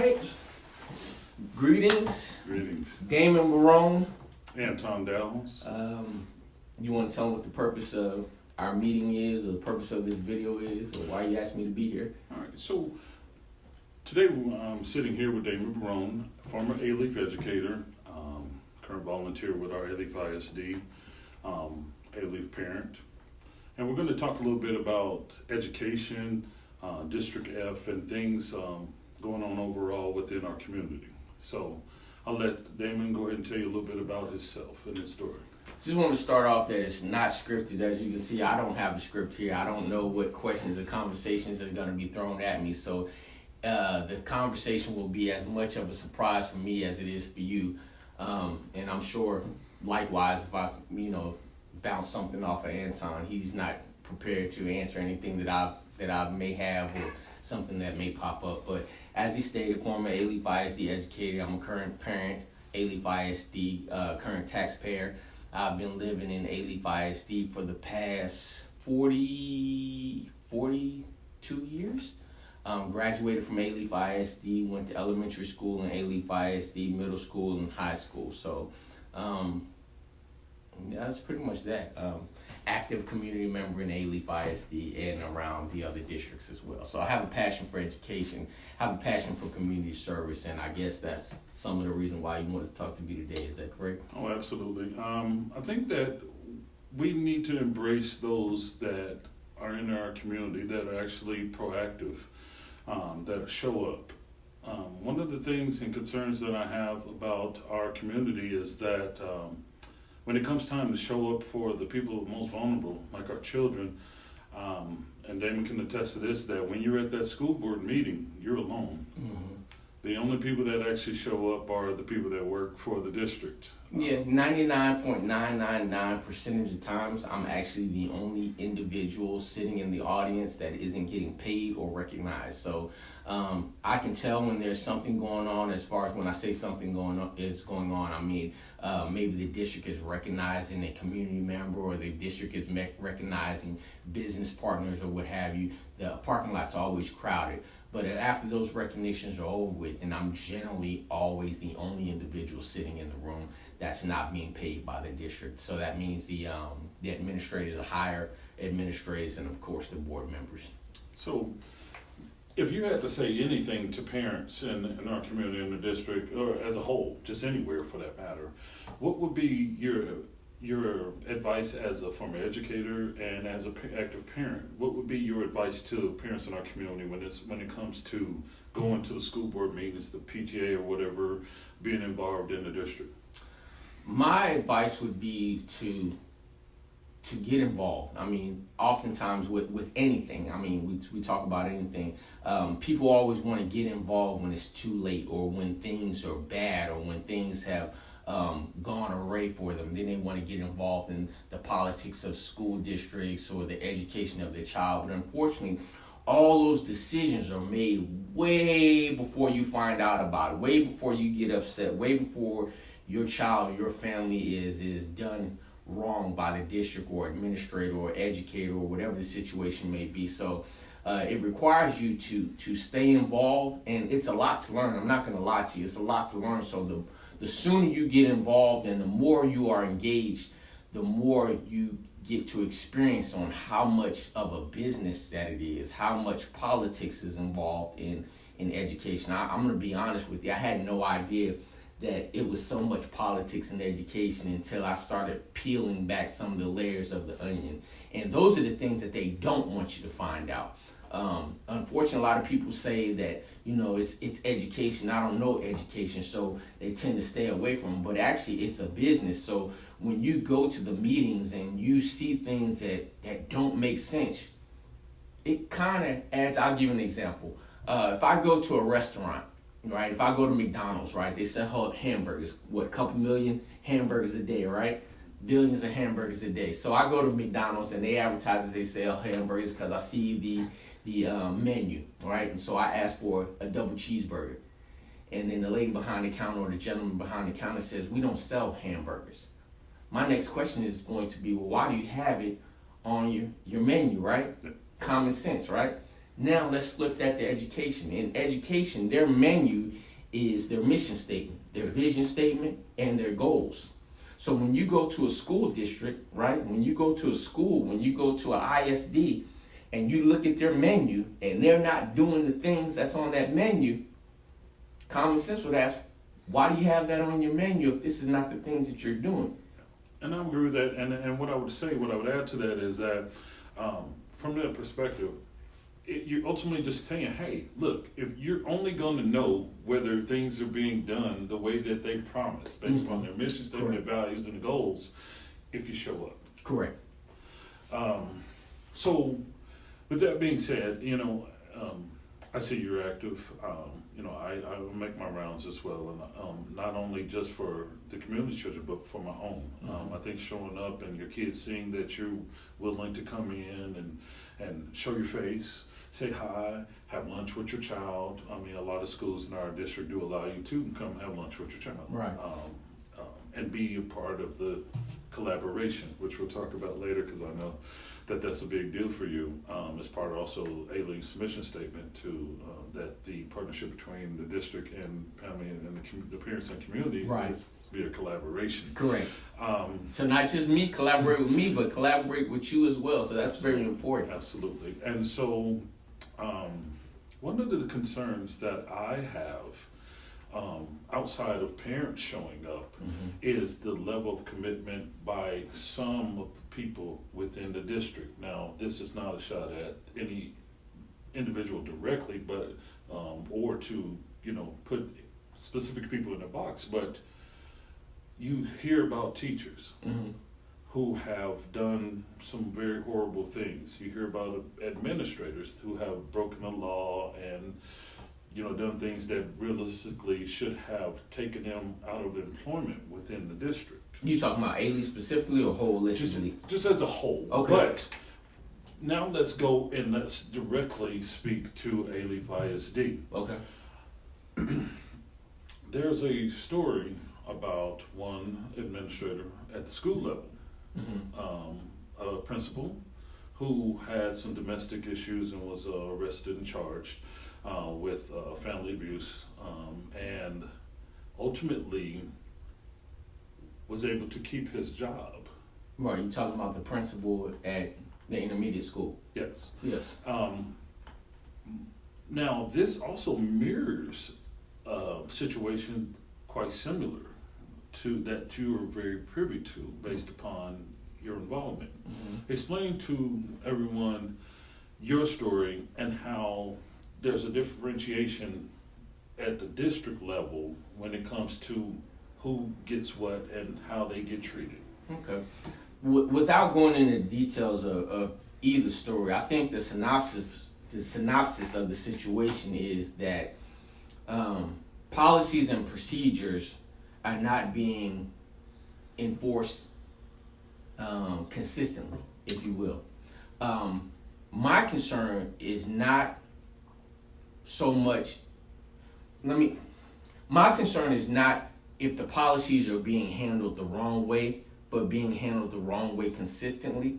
right. Greetings. Greetings. Damon Barone. Anton Downs. You want to tell them what the purpose of our meeting is, or the purpose of this video is, or why you asked me to be here? All right, so today I'm sitting here with Damon Barone, former Alief educator, current volunteer with our Alief ISD, Alief parent. And we're going to talk a little bit about education, District F, and things going on overall within our community. So I'll let Damon go ahead and tell you a little bit about himself and his story. Just want to start off that it's not scripted. As you can see, I don't have a script here. I don't know what questions or conversations are going to be thrown at me. So the conversation will be as much of a surprise for me as it is for you. And I'm sure, likewise, if I, bounce something off of Anton, he's not prepared to answer anything that I may have or something that may pop up. But as he stated, former Alief ISD educator, I'm a current parent, Alief ISD, current taxpayer. I've been living in Alief ISD for the past 42 years. Graduated from Alief ISD, went to elementary school in Alief ISD, middle school and high school. So that's pretty much that. Active community member in Alief ISD and around the other districts as well. So I have a passion for education, have a passion for community service, and I guess that's some of the reason why you wanted to talk to me today. Is that correct? Oh, absolutely. I think that we need to embrace those that are in our community that are actually proactive, that show up. One of the things and concerns that I have about our community is that when it comes time to show up for the people most vulnerable, like our children, and Damon can attest to this, that when you're at that school board meeting, you're alone. Mm-hmm. The only people that actually show up are the people that work for the district. Yeah, 99.999% of the times, I'm actually the only individual sitting in the audience that isn't getting paid or recognized. So I can tell when there's something going on. As far as when I say something is going on, I mean maybe the district is recognizing a community member, or the district is recognizing business partners or what have you. The parking lot's always crowded. But after those recognitions are over with, and I'm generally always the only individual sitting in the room that's not being paid by the district. So that means the administrators, the higher administrators, and of course the board members. So if you had to say anything to parents in our community, in the district, or as a whole, just anywhere for that matter, what would be your advice as a former educator and as an active parent? What would be your advice to parents in our community when it comes to going to the school board meetings, the PTA or whatever, being involved in the district? My advice would be to get involved. I mean, oftentimes with anything, I mean, we talk about anything. People always want to get involved when it's too late, or when things are bad, or when things have gone array for them. Then they want to get involved in the politics of school districts or the education of their child. But unfortunately, all those decisions are made way before you find out about it, way before you get upset, way before your child, your family is done wrong by the district or administrator or educator or whatever the situation may be. So it requires you to stay involved, and it's a lot to learn. I'm not going to lie to you. It's a lot to learn. So the sooner you get involved and the more you are engaged, the more you get to experience on how much of a business that it is, how much politics is involved in education. I'm going to be honest with you. I had no idea that it was so much politics in education until I started peeling back some of the layers of the onion. And those are the things that they don't want you to find out. Unfortunately, a lot of people say that, it's education. I don't know education, so they tend to stay away from it. But actually, it's a business. So when you go to the meetings and you see things that don't make sense, it kind of adds. I'll give you an example. If I go to a restaurant, right? If I go to McDonald's, right? They sell hamburgers. What, a couple million hamburgers a day, right? Billions of hamburgers a day. So I go to McDonald's and they advertise they sell hamburgers because I see the menu, right? And so I ask for a double cheeseburger. And then the lady behind the counter or the gentleman behind the counter says, we don't sell hamburgers. My next question is going to be, well, why do you have it on your menu, right? Common sense, right? Now let's flip that to education. In education, their menu is their mission statement, their vision statement, and their goals. So when you go to a school district, right? When you go to a school, when you go to an ISD, and you look at their menu, and they're not doing the things that's on that menu, common sense would ask, why do you have that on your menu if this is not the things that you're doing? And I agree with that. And what I would add to that is that from that perspective, you're ultimately just saying, hey, look, if you're only going to know whether things are being done the way that they promised, based upon their mission statement, their values, and the goals, if you show up. Correct. So, with that being said, I see you're active. I make my rounds as well, and not only just for the community children, but for my own. I think showing up and your kids seeing that you're willing to come in and show your face, say hi, have lunch with your child. I mean, a lot of schools in our district do allow you to come have lunch with your child. Right. And be a part of the collaboration, which we'll talk about later, because I know that's a big deal for you. As part of also Alief's mission statement to that the partnership between the district and family and the parents and community is to be a collaboration. Correct. So not just me collaborate with me, but collaborate with you as well. So that's very important. Absolutely. And so one of the concerns that I have outside of parents showing up is the level of commitment by some of the people within the district. Now, this is not a shot at any individual directly, but or to put specific people in a box, but you hear about teachers who have done some very horrible things. You hear about administrators who have broken the law and done things that realistically should have taken them out of employment within the district. You talking about Alief specifically or holistically? Just as a whole. Okay. But now let's go and let's directly speak to Alief ISD. Okay. There's a story about one administrator at the school level, a principal who had some domestic issues and was arrested and charged with family abuse, and ultimately was able to keep his job. Right, you're talking about the principal at the intermediate school. Yes. Yes. Now, this also mirrors a situation quite similar to that you are very privy to based upon your involvement. Explain to everyone your story and how there's a differentiation at the district level when it comes to who gets what and how they get treated. Okay. Without going into details of either story, I think the synopsis of the situation is that policies and procedures are not being enforced consistently, if you will. My concern is not so much, my concern is not if the policies are being handled the wrong way, but being handled the wrong way consistently.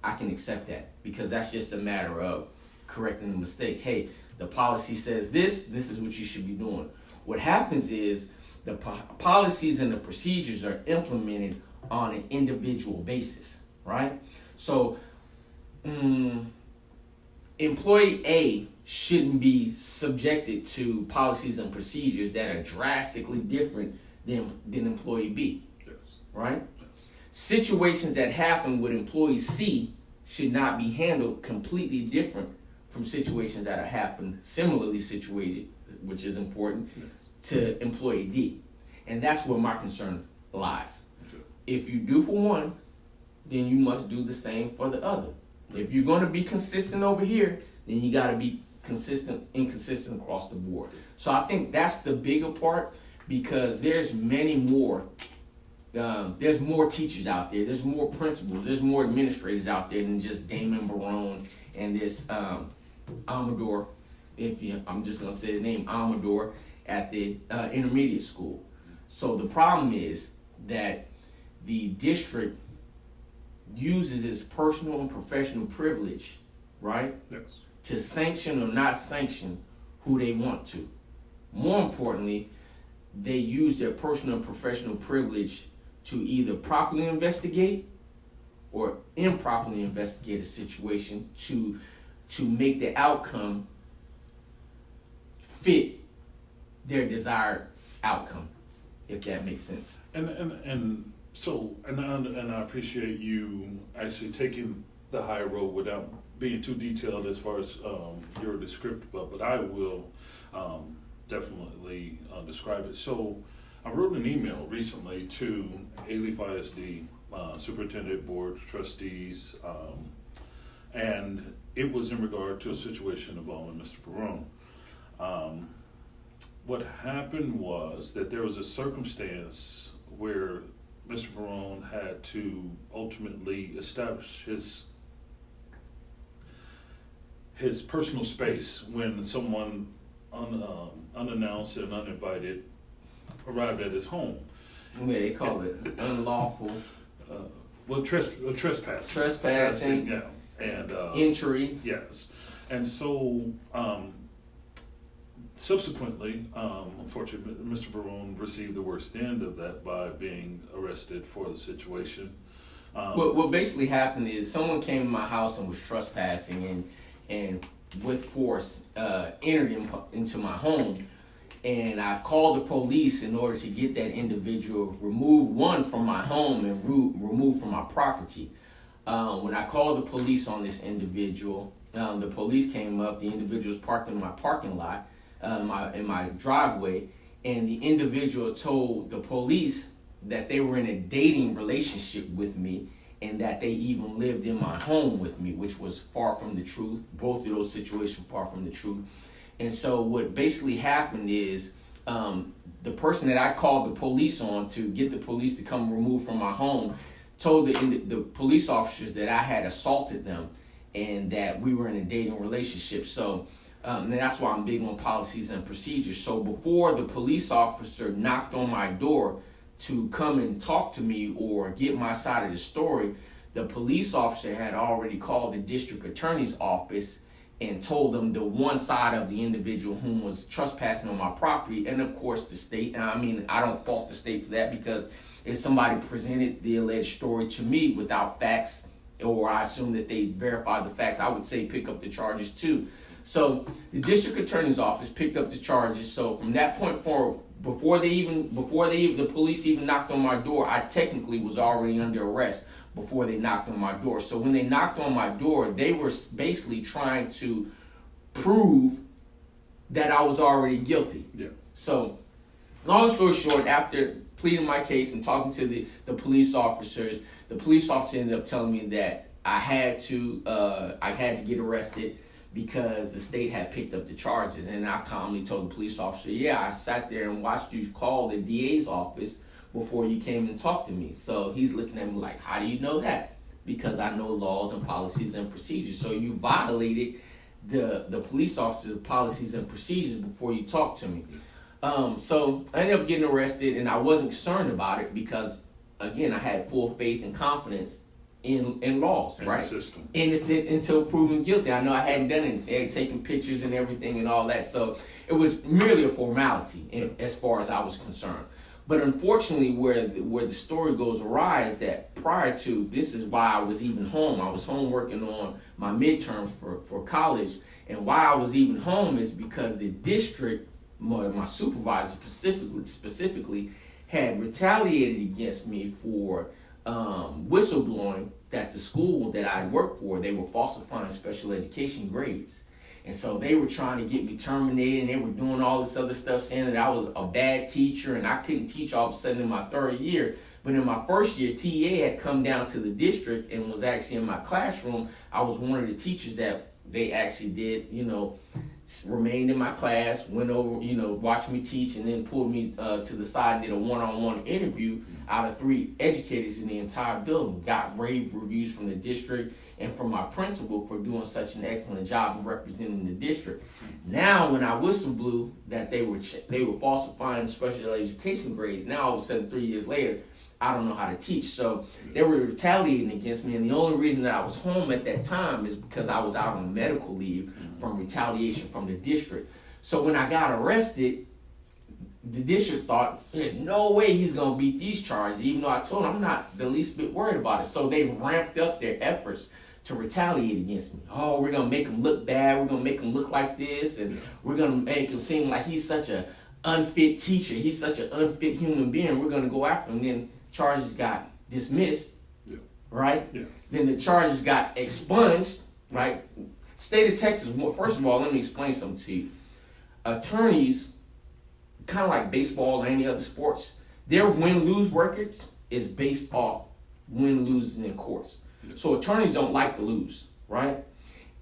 I can accept that because that's just a matter of correcting the mistake. Hey, the policy says this is what you should be doing. What happens is the policies and the procedures are implemented on an individual basis, right? So, employee A shouldn't be subjected to policies and procedures that are drastically different than employee B, right? Yes. Situations that happen with employee C should not be handled completely different from situations that are happened similarly situated, which is important, to employee D. And that's where my concern lies. Okay. If you do for one, then you must do the same for the other. If you're going to be consistent over here, then you got to be inconsistent across the board. So I think that's the bigger part, because there's many more. There's more teachers out there. There's more principals. There's more administrators out there than just Damon Barone and this Amador. I'm just gonna say his name, Amador, at the intermediate school. So the problem is that the district uses its personal and professional privilege, right? Yes. to sanction or not sanction who they want to. More importantly, they use their personal and professional privilege to either properly investigate or improperly investigate a situation to make the outcome fit their desired outcome, if that makes sense. And I appreciate you actually taking the high road without being too detailed as far as your descriptive, but I will definitely describe it. So I wrote an email recently to Alief ISD, Superintendent Board of Trustees, and it was in regard to a situation involving Mr. Perone. What happened was that there was a circumstance where Mr. Perone had to ultimately establish his personal space when someone unannounced and uninvited arrived at his home. Yeah, they call it unlawful. Trespassing. Trespassing. Yeah, and entry. Yes, and so subsequently, unfortunately, Mr. Perone received the worst end of that by being arrested for the situation. What basically happened is someone came to my house and was trespassing and with force entered into my home, and I called the police in order to get that individual removed, one, from my home and removed from my property. When I called the police on this individual, the police came up. The individual was parked in my parking lot, in my driveway, and the individual told the police that they were in a dating relationship with me and that they even lived in my home with me, which was far from the truth. Both of those situations far from the truth. And so what basically happened is the person that I called the police on to get the police to come remove from my home told the police officers that I had assaulted them and that we were in a dating relationship. So and that's why I'm big on policies and procedures. So before the police officer knocked on my door to come and talk to me or get my side of the story, the police officer had already called the district attorney's office and told them the one side of the individual whom was trespassing on my property, and of course the state. And I mean, I don't fault the state for that, because if somebody presented the alleged story to me without facts, or I assume that they verified the facts, I would say pick up the charges too. So the district attorney's office picked up the charges. So from that point forward, before the police even knocked on my door, I technically was already under arrest before they knocked on my door. So when they knocked on my door, they were basically trying to prove that I was already guilty. Yeah. So long story short, after pleading my case and talking to the police officers, the police officer ended up telling me that I had to get arrested because the state had picked up the charges. And I calmly told the police officer, yeah, I sat there and watched you call the DA's office before you came and talked to me. So he's looking at me like, how do you know that? Because I know laws and policies and procedures. So you violated the police officer's policies and procedures before you talked to me. So I ended up getting arrested, and I wasn't concerned about it because, again, I had full faith and confidence in laws, right? The system. Innocent until proven guilty. I know I hadn't done it, I had taken pictures and everything and all that. So it was merely a formality as far as I was concerned. But unfortunately, where the story goes awry is that prior to, this is why I was even home. I was home working on my midterms for college. And why I was even home is because the district, my supervisor specifically, had retaliated against me for whistleblowing that the school that I worked for, they were falsifying special education grades. And so they were trying to get me terminated, and they were doing all this other stuff, saying that I was a bad teacher and I couldn't teach all of a sudden in my third year. But in my first year, TA had come down to the district and was actually in my classroom. I was one of the teachers that they actually did, remained in my class, went over, watched me teach, and then pulled me to the side and did a one-on-one interview out of 3 educators in the entire building. Got rave reviews from the district and from my principal for doing such an excellent job of representing the district. Now, when I whistleblew that they were falsifying special education grades, now all of a sudden 3 years later, I don't know how to teach. So they were retaliating against me, and the only reason that I was home at that time is because I was out on medical leave from retaliation from the district. So when I got arrested, the district thought, there's no way he's going to beat these charges, even though I told him I'm not the least bit worried about it. So they ramped up their efforts to retaliate against me. Oh, we're going to make him look bad. We're going to make him look like this. And we're going to make him seem like he's such an unfit teacher. He's such an unfit human being. We're going to go after him. Then charges got dismissed, right? Yes. Then the charges got expunged, right? State of Texas, first of all, let me explain something to you. Attorneys, kind of like baseball or any other sports, their win-lose record is based off win-loses in courts. So attorneys don't like to lose, right?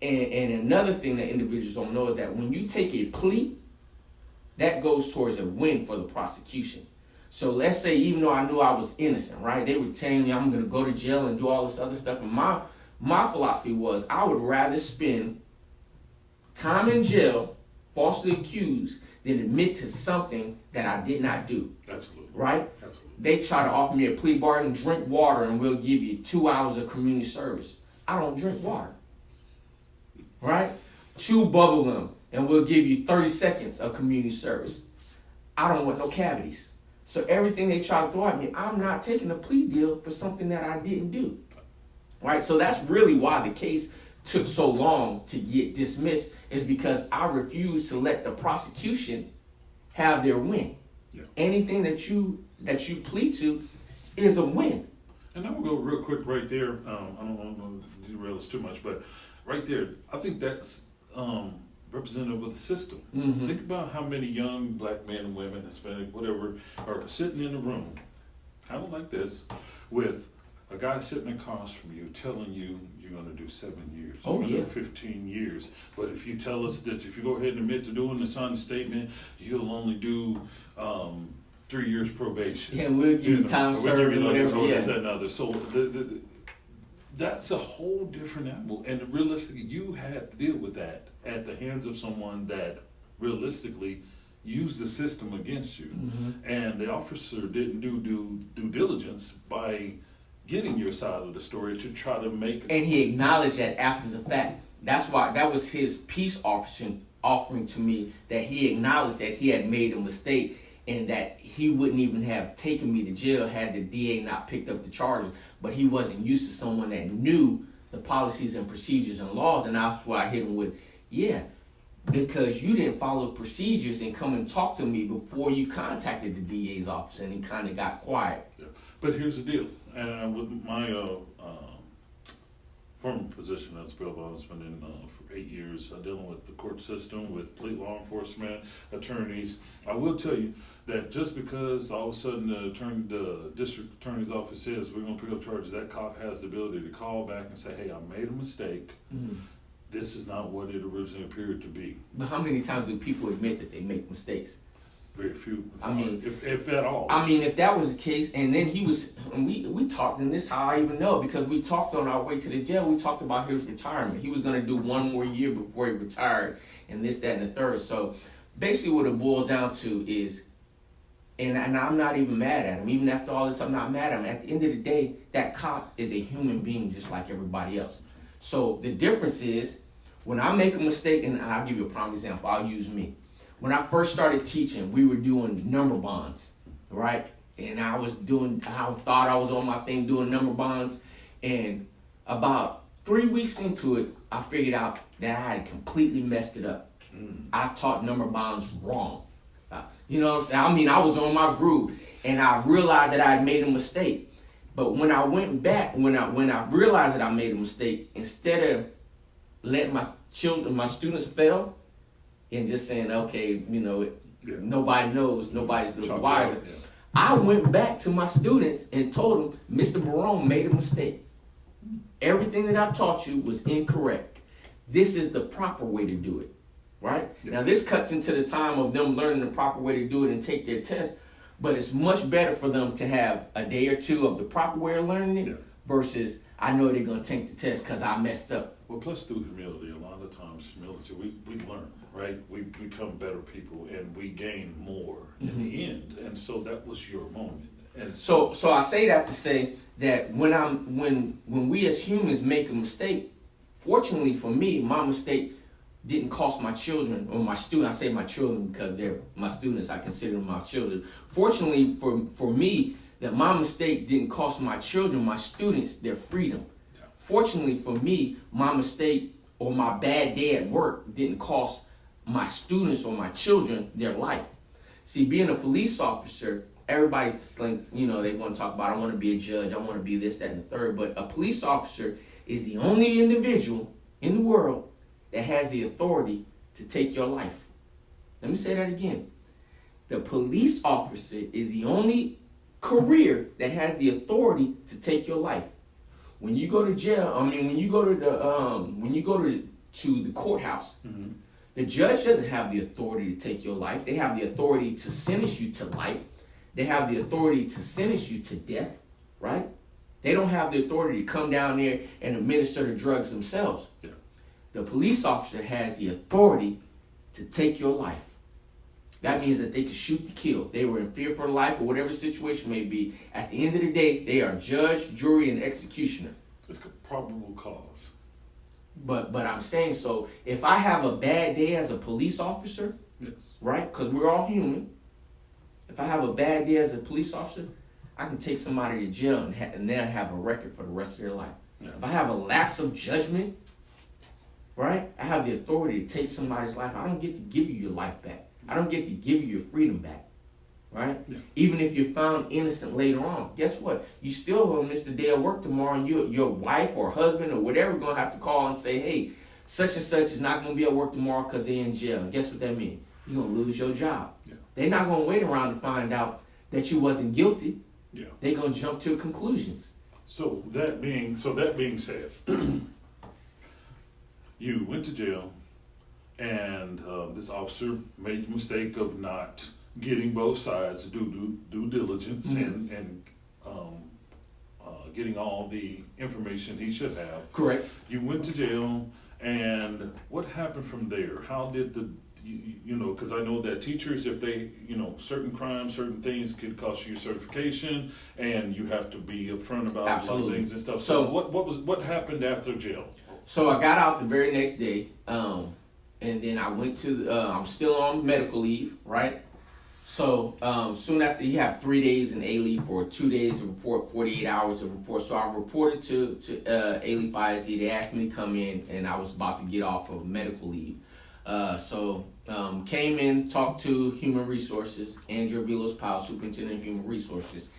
And another thing that individuals don't know is that when you take a plea, that goes towards a win for the prosecution. So let's say even though I knew I was innocent, right? They were telling me I'm going to go to jail and do all this other stuff. And my philosophy was I would rather spend time in jail, falsely accused, than admit to something that I did not do. Absolutely. Right? Absolutely. They try to offer me a plea bargain, drink water, and we'll give you 2 hours of community service. I don't drink water. Right? Chew bubble gum, and we'll give you 30 seconds of community service. I don't want no cavities. So everything they try to throw at me, I'm not taking a plea deal for something that I didn't do. Right? So that's really why the case took so long to get dismissed, is because I refused to let the prosecution have their win. Yeah. Anything that you plead to is a win. And I'm gonna go real quick right there. I don't want to derail this too much, but right there, I think that's representative of the system. Mm-hmm. Think about how many young black men and women, Hispanic, whatever, are sitting in a room, kind of like this, with a guy sitting across from you telling you you're going to do 7 years, 15 years. But if you tell us that if you go ahead and admit to doing the signed statement, you'll only do 3 years probation. Yeah, we'll give you time served and whatever. So that another. So that's a whole different animal. And realistically, you had to deal with that at the hands of someone that realistically used the system against you. Mm-hmm. And the officer didn't do due diligence by getting your side of the story to try to make it. And he acknowledged that after the fact. That's why that was his peace offering to me, that he acknowledged that he had made a mistake and that he wouldn't even have taken me to jail had the DA not picked up the charges. But he wasn't used to someone that knew the policies and procedures and laws, and that's why I hit him with, because you didn't follow procedures and come and talk to me before you contacted the DA's office, and he kind of got quiet. Yeah. But here's the deal. And with my former position as a bail bondsman for 8 years, dealing with the court system, with law enforcement, attorneys, I will tell you that just because all of a sudden the district attorney's office says we're going to pick up charges, that cop has the ability to call back and say, hey, I made a mistake. Mm-hmm. This is not what it originally appeared to be. But how many times do people admit that they make mistakes? Very few. If at all. I mean, if that was the case, and then we talked, and this is how I even know, because we talked on our way to the jail, we talked about his retirement. He was going to do 1 more year before he retired, and this, that, and the third. So basically what it boils down to is, and I'm not even mad at him. Even after all this, I'm not mad at him. At the end of the day, that cop is a human being just like everybody else. So the difference is, when I make a mistake, and I'll give you a prime example, I'll use me. When I first started teaching, we were doing number bonds, right? And I thought I was on my thing doing number bonds. And about 3 weeks into it, I figured out that I had completely messed it up. I taught number bonds wrong. You know what I'm saying? I mean, I was on my groove, and I realized that I had made a mistake. But when I went back, when I realized that I made a mistake, instead of letting my students fail, and just saying, okay, nobody knows, nobody's the wiser. Yeah. I went back to my students and told them, Mr. Barone made a mistake. Everything that I taught you was incorrect. This is the proper way to do it, right? Yeah. Now, this cuts into the time of them learning the proper way to do it and take their test, but it's much better for them to have a day or two of the proper way of learning it versus I know they're going to take the test because I messed up. Well, plus through humility, a lot of times humility, we learn, right? We become better people and we gain more in the end. And so that was your moment. And So I say that to say that when we as humans make a mistake, fortunately for me, my mistake didn't cost my children or my students. I say my children because they're my students. I consider them my children. Fortunately for me, that my mistake didn't cost my children, my students, their freedom. Fortunately for me, my mistake or my bad day at work didn't cost my students or my children their life. See, being a police officer, everybody thinks, they want to talk about, I want to be a judge, I want to be this, that, and the third. But a police officer is the only individual in the world that has the authority to take your life. Let me say that again. The police officer is the only career that has the authority to take your life. When you go to jail, when you go to the courthouse, mm-hmm. The judge doesn't have the authority to take your life. They have the authority to sentence you to life. They have the authority to sentence you to death, right? They don't have the authority to come down there and administer the drugs themselves. Yeah. The police officer has the authority to take your life. That means that they can shoot to kill. They were in fear for life or whatever situation may be. At the end of the day, they are judge, jury, and executioner. It's a probable cause. But I'm saying, so if I have a bad day as a police officer, yes. Right? Because we're all human. If I have a bad day as a police officer, I can take somebody to jail and then have a record for the rest of their life. Yeah. If I have a lapse of judgment, right? I have the authority to take somebody's life. I don't get to give you your life back. I don't get to give you your freedom back. Right? Yeah. Even if you're found innocent later on, guess what? You still will miss the day of work tomorrow, and your wife or husband or whatever going to have to call and say, hey, such and such is not going to be at work tomorrow because they're in jail. And guess what that means? You're going to lose your job. Yeah. They're not going to wait around to find out that you wasn't guilty. Yeah. They're going to jump to conclusions. So that being said, you went to jail, and this officer made the mistake of not getting both sides due diligence, mm-hmm. and getting all the information he should have. Correct. You went to jail, and what happened from there? How did because I know that teachers, if they, certain crimes, certain things could cost you your certification, and you have to be upfront about Absolutely. A lot of things and stuff. So what happened after jail? So I got out the very next day, and then I went to, I'm still on medical leave, right? So soon after, you have 3 days in Alief or 2 days to report, 48 hours to report. So I reported to Alief ISD. They asked me to come in, and I was about to get off of medical leave. So came in, talked to Human Resources, Andrew Vilos-Powell, Superintendent of Human Resources,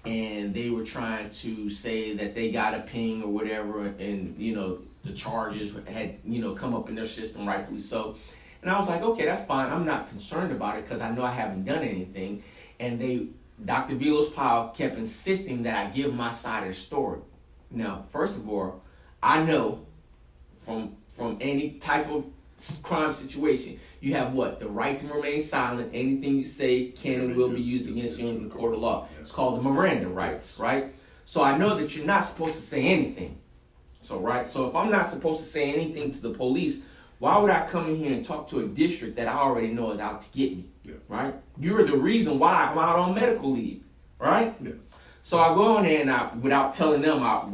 and they were trying to say that they got a ping or whatever, and the charges had come up in their system, rightfully so. And I was like, okay, that's fine. I'm not concerned about it because I know I haven't done anything. And Dr. Vilos-Powell kept insisting that I give my side of the story. Now, first of all, I know from any type of crime situation, you have what? The right to remain silent. Anything you say can and will be used against you in the court of law. It's called the Miranda rights, right? So I know that you're not supposed to say anything. So if I'm not supposed to say anything to the police, why would I come in here and talk to a district that I already know is out to get me, right? You're the reason why I'm out on medical leave, right? Yes. So I go in there and without telling them, I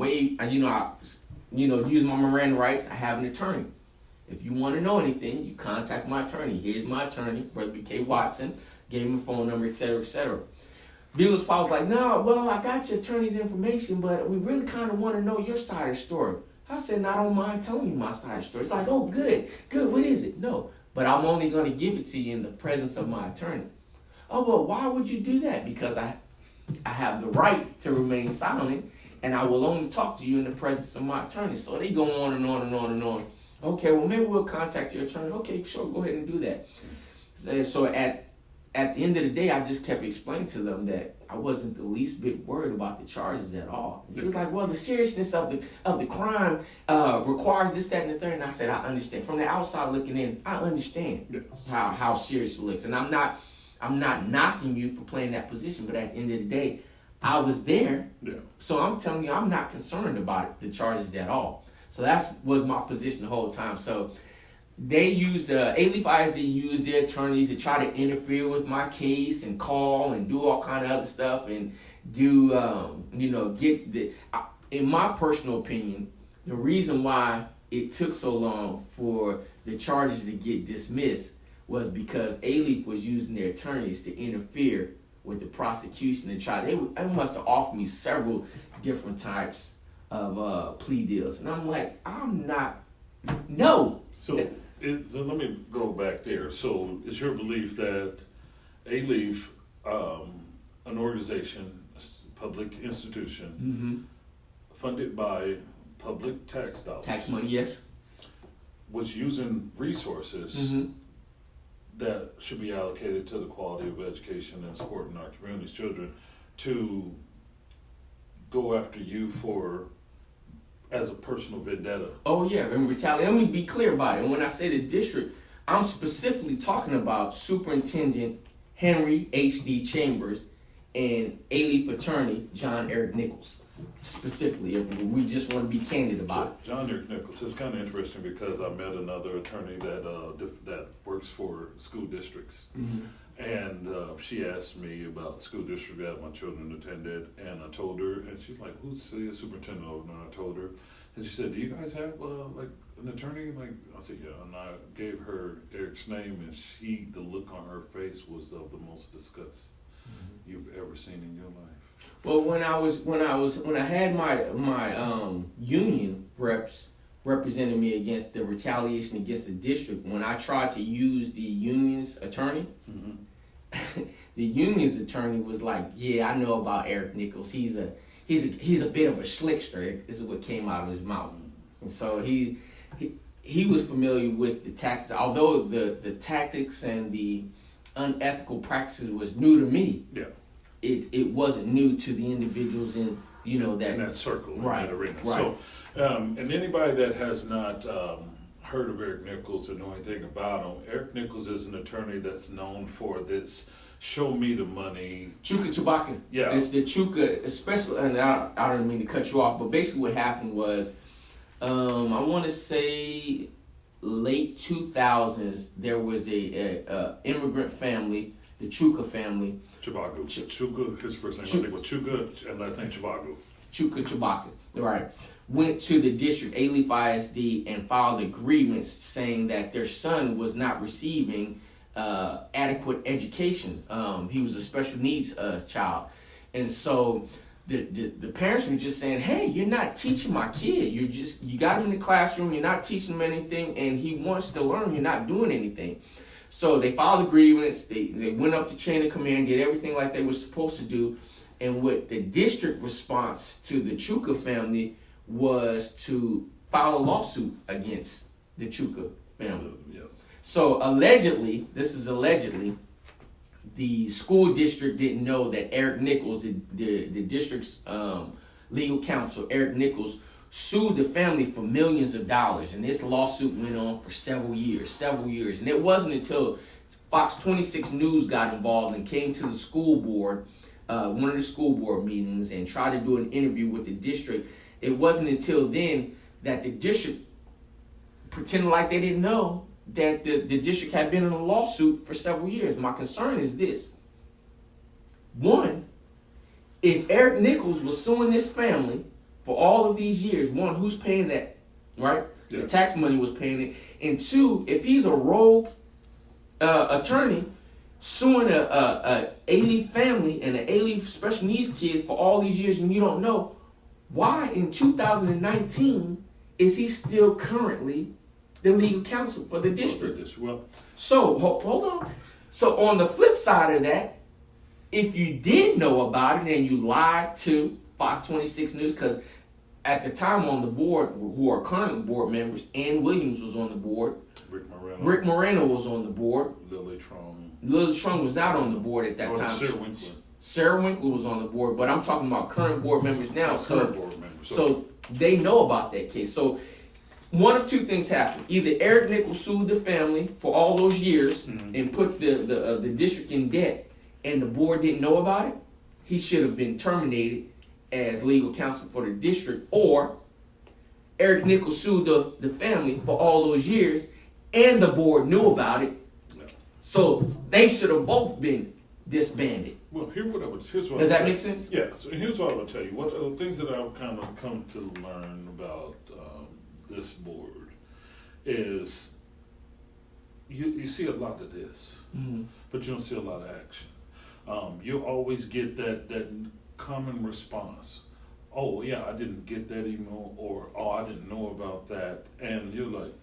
use my Miranda rights. I have an attorney. If you want to know anything, you contact my attorney. Here's my attorney, Brother K. Watson. Gave him a phone number, et cetera, et cetera. Vilos-Powell was like, no, well, I got your attorney's information, but we really kind of want to know your side of the story. I said, I don't mind telling you my side of the story. It's like, oh, good, what is it? No, but I'm only going to give it to you in the presence of my attorney. Oh, well, why would you do that? Because I have the right to remain silent, and I will only talk to you in the presence of my attorney. So they go on and on and on and on. Okay, well, maybe we'll contact your attorney. Okay, sure, go ahead and do that. So at the end of the day, I just kept explaining to them that I wasn't the least bit worried about the charges at all. She was like, well, the seriousness of the crime requires this, that, and the third. And I said, I understand. From the outside looking in, I understand how serious it looks. And I'm not knocking you for playing that position, but at the end of the day, I was there. Yeah. So I'm telling you, I'm not concerned about the charges at all. So that was my position the whole time. So they used, Alief ISD used their attorneys to try to interfere with my case and call and do all kind of other stuff. And get the. In my personal opinion, the reason why it took so long for the charges to get dismissed was because Alief was using their attorneys to interfere with the prosecution and try. They must have offered me several different types of plea deals, and I'm like, I'm not. No. So let me go back there. So it's your belief that Alief, an organization, public institution, funded by public tax dollars, tax money, yes, was using resources that should be allocated to the quality of education and supporting our community's children to go after you as a personal vendetta. Oh yeah, and retaliate. Let me be clear about it. And when I say the district, I'm specifically talking about Superintendent Henry H.D. Chambers and Alief attorney John Eric Nichols. Specifically, we just want to be candid about it. John Eric Nichols, it's kind of interesting because I met another attorney that works for school districts, and she asked me about the school district that my children attended, and I told her, and she's like, "Who's the superintendent over?" And I told her, and she said, "Do you guys have like an attorney?" Like I said, "Yeah," and I gave her Eric's name, and the look on her face was of the most disgust you've ever seen in your life. Well, when I had my union reps representing me against the retaliation against the district, when I tried to use the union's attorney, the union's attorney was like, "Yeah, I know about Eric Nichols. He's a bit of a slickster." This is what came out of his mouth, and so he was familiar with the tactics. Although the tactics and the unethical practices was new to me. Yeah. It wasn't new to the individuals in that circle, right, in that arena. Right. So, and anybody that has not heard of Eric Nichols or know anything about him, Eric Nichols is an attorney that's known for this show me the money. Chuka Chewbacca. Yeah. It's the Chuka, especially, and I don't mean to cut you off, but basically what happened was, I want to say late 2000s, there was a immigrant family, the Chuka family. Chewbacca. Chuka, his first name I think was Chuka, and last name Chewbacca. Chuka Chewbacca, right. Went to the district, Alief ISD, and filed a grievance saying that their son was not receiving adequate education. He was a special needs child. And so the parents were just saying, "Hey, you're not teaching my kid. You got him in the classroom, you're not teaching him anything, and he wants to learn, you're not doing anything." So they filed a grievance, they went up to chain of command, did everything like they were supposed to do, and what the district response to the Chuka family was to file a lawsuit against the Chuka family. Yeah. So allegedly, the school district didn't know that Eric Nichols, the district's legal counsel, Eric Nichols, sued the family for millions of dollars, and this lawsuit went on for several years, and it wasn't until Fox 26 News got involved and came to the school board, one of the school board meetings, and tried to do an interview with the district. It wasn't until then that the district pretended like they didn't know that the district had been in a lawsuit for several years. My concern is this. One, if Eric Nichols was suing this family for all of these years, one, who's paying that, right? Yeah. The tax money was paying it. And two, if he's a rogue attorney suing a Alief family and an Alief special needs kids for all these years and you don't know, why in 2019 is he still currently the legal counsel for the district? Well, so, hold on. So on the flip side of that, if you did know about it and you lied to Fox 26 News, because at the time on the board, who are current board members, Ann Williams was on the board. Rick Moreno was on the board. Lily Trump. Lily Trump was not on the board at that time. Sarah Winkler was on the board, but I'm talking about current board members now. So they know about that case. So one of two things happened. Either Eric Nichols sued the family for all those years and put the district in debt, and the board didn't know about it. He should have been terminated as legal counsel for the district, or Eric Nichols sued the family for all those years, and the board knew about it. So they should have both been disbanded. Well, here's what Does that make sense? Yeah. So here's what I would tell you. What things that I've kind of come to learn about this board is you see a lot of this, but you don't see a lot of action. You always get that common response. Oh yeah, I didn't get that email, or oh, I didn't know about that, and you're like,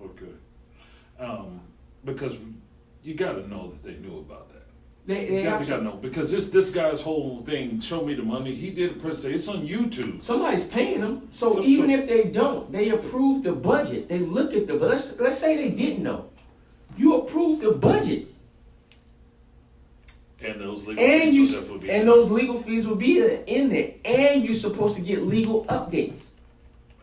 okay, because you got to know that they knew about that. They you got to know, because this guy's whole thing, show me the money. He did a presentation. It's on YouTube. Somebody's paying them, so even if they don't, they approve the budget. They look at but let's say they didn't know. You approve the budget. And those legal fees will definitely be there. Those legal fees will be in there. And you're supposed to get legal updates.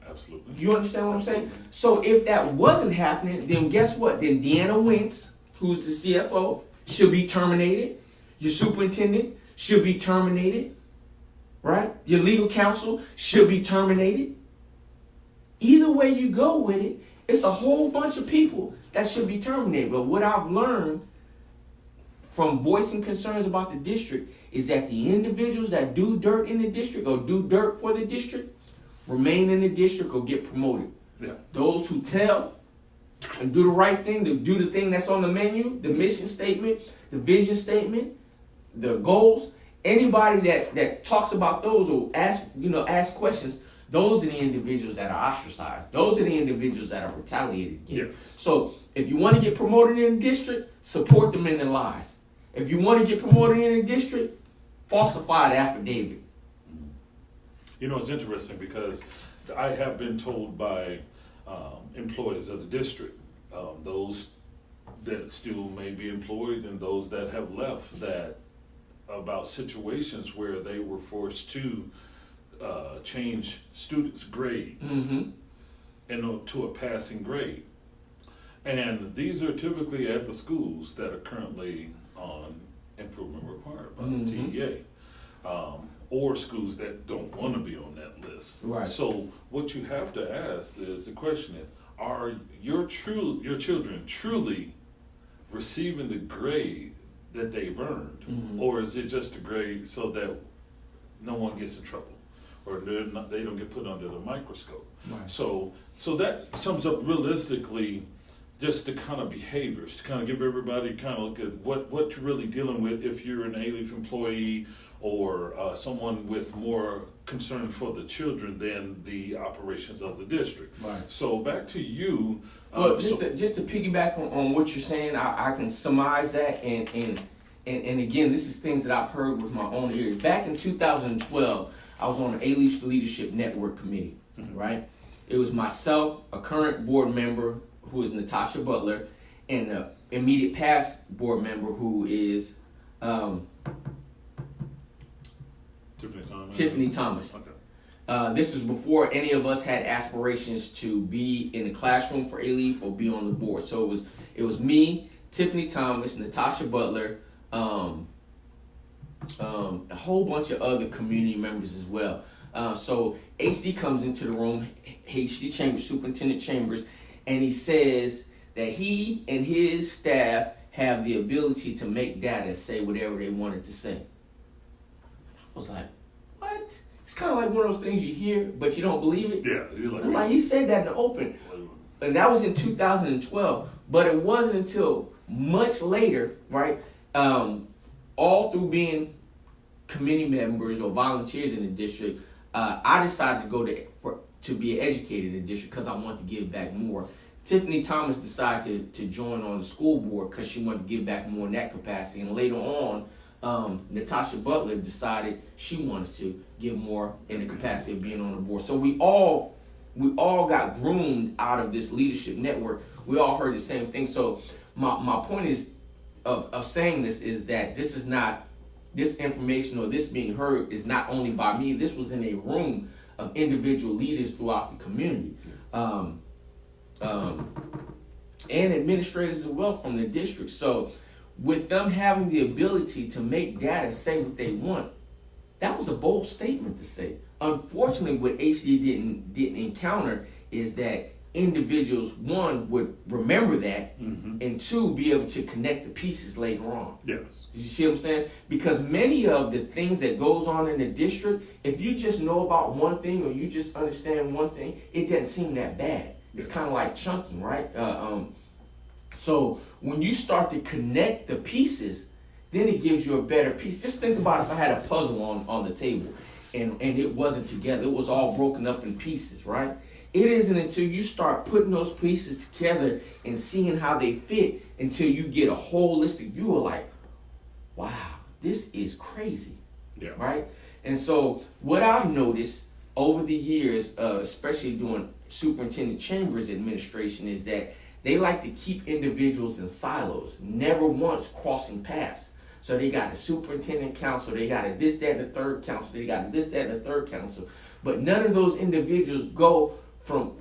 Absolutely. You understand what I'm saying? So if that wasn't happening, then guess what? Then Deanna Wentz, who's the CFO, should be terminated. Your superintendent should be terminated. Right? Your legal counsel should be terminated. Either way you go with it, it's a whole bunch of people that should be terminated. But what I've learned from voicing concerns about the district is that the individuals that do dirt in the district or do dirt for the district remain in the district or get promoted. Yeah. Those who tell and do the right thing, to do the thing that's on the menu, the mission statement, the vision statement, the goals, anybody that talks about those or ask questions, those are the individuals that are ostracized. Those are the individuals that are retaliated against. Yeah. So if you want to get promoted in the district, support them in their lies. If you want to get promoted in a district, falsify the affidavit. You know, it's interesting because I have been told by employees of the district, those that still may be employed and those that have left, that about situations where they were forced to change students' grades and to a passing grade. And these are typically at the schools that are currently on improvement required by the TEA, or schools that don't want to be on that list. Right. So what you have to ask is the question is, are your children truly receiving the grade that they've earned, or is it just a grade so that no one gets in trouble, or they don't get put under the microscope? Right. So that sums up realistically just the kind of behaviors, to kind of give everybody kind of look at what you're really dealing with if you're an Alief employee or someone with more concern for the children than the operations of the district. Right. So back to you. Well, just to piggyback on what you're saying, I can surmise that, and again, this is things that I've heard with my own ears. Back in 2012, I was on the Alief Leadership Network Committee, right? It was myself, a current board member who is Natasha Butler, and the immediate past board member who is Tiffany Thomas. Okay. This was before any of us had aspirations to be in the classroom for Alief or be on the board. So it was me, Tiffany Thomas, Natasha Butler, a whole bunch of other community members as well. So HD comes into the room, HD Chambers, Superintendent Chambers, and he says that he and his staff have the ability to make data say whatever they wanted to say. I was like, what? It's kind of like one of those things you hear, but you don't believe it. Yeah, you're I'm like, he said that in the open. And that was in 2012. But it wasn't until much later, right, all through being committee members or volunteers in the district, I decided to go to be an educator in the district because I wanted to give back more. Tiffany Thomas decided to join on the school board because she wanted to give back more in that capacity. And later on, Natasha Butler decided she wanted to give more in the capacity of being on the board. So we all got groomed out of this leadership network. We all heard the same thing. So my point is of saying this is that this is not, this information or this being heard is not only by me. This was in a room of individual leaders throughout the community, and administrators as well from the district. So with them having the ability to make data say what they want, that was a bold statement to say. Unfortunately, what HD didn't encounter is that individuals, one, would remember that, Mm-hmm. and two, be able to connect the pieces later on. Yes. You see what I'm saying? Because many of the things that goes on in the district, if you just know about one thing or you just understand one thing, it doesn't seem that bad. It's kind of like chunking, right? So when you start to connect the pieces, then it gives you a better piece. Just think about if I had a puzzle on the table and it wasn't together. It was all broken up in pieces, right? It isn't until you start putting those pieces together and seeing how they fit until you get a holistic view of like, wow, this is crazy, right? And so what I've noticed over the years, especially doing Superintendent Chambers administration, is that they like to keep individuals in silos, never once crossing paths. So they got a superintendent council, they got a this, that, and the third council, they got a this, that, and the third council. But none of those individuals go from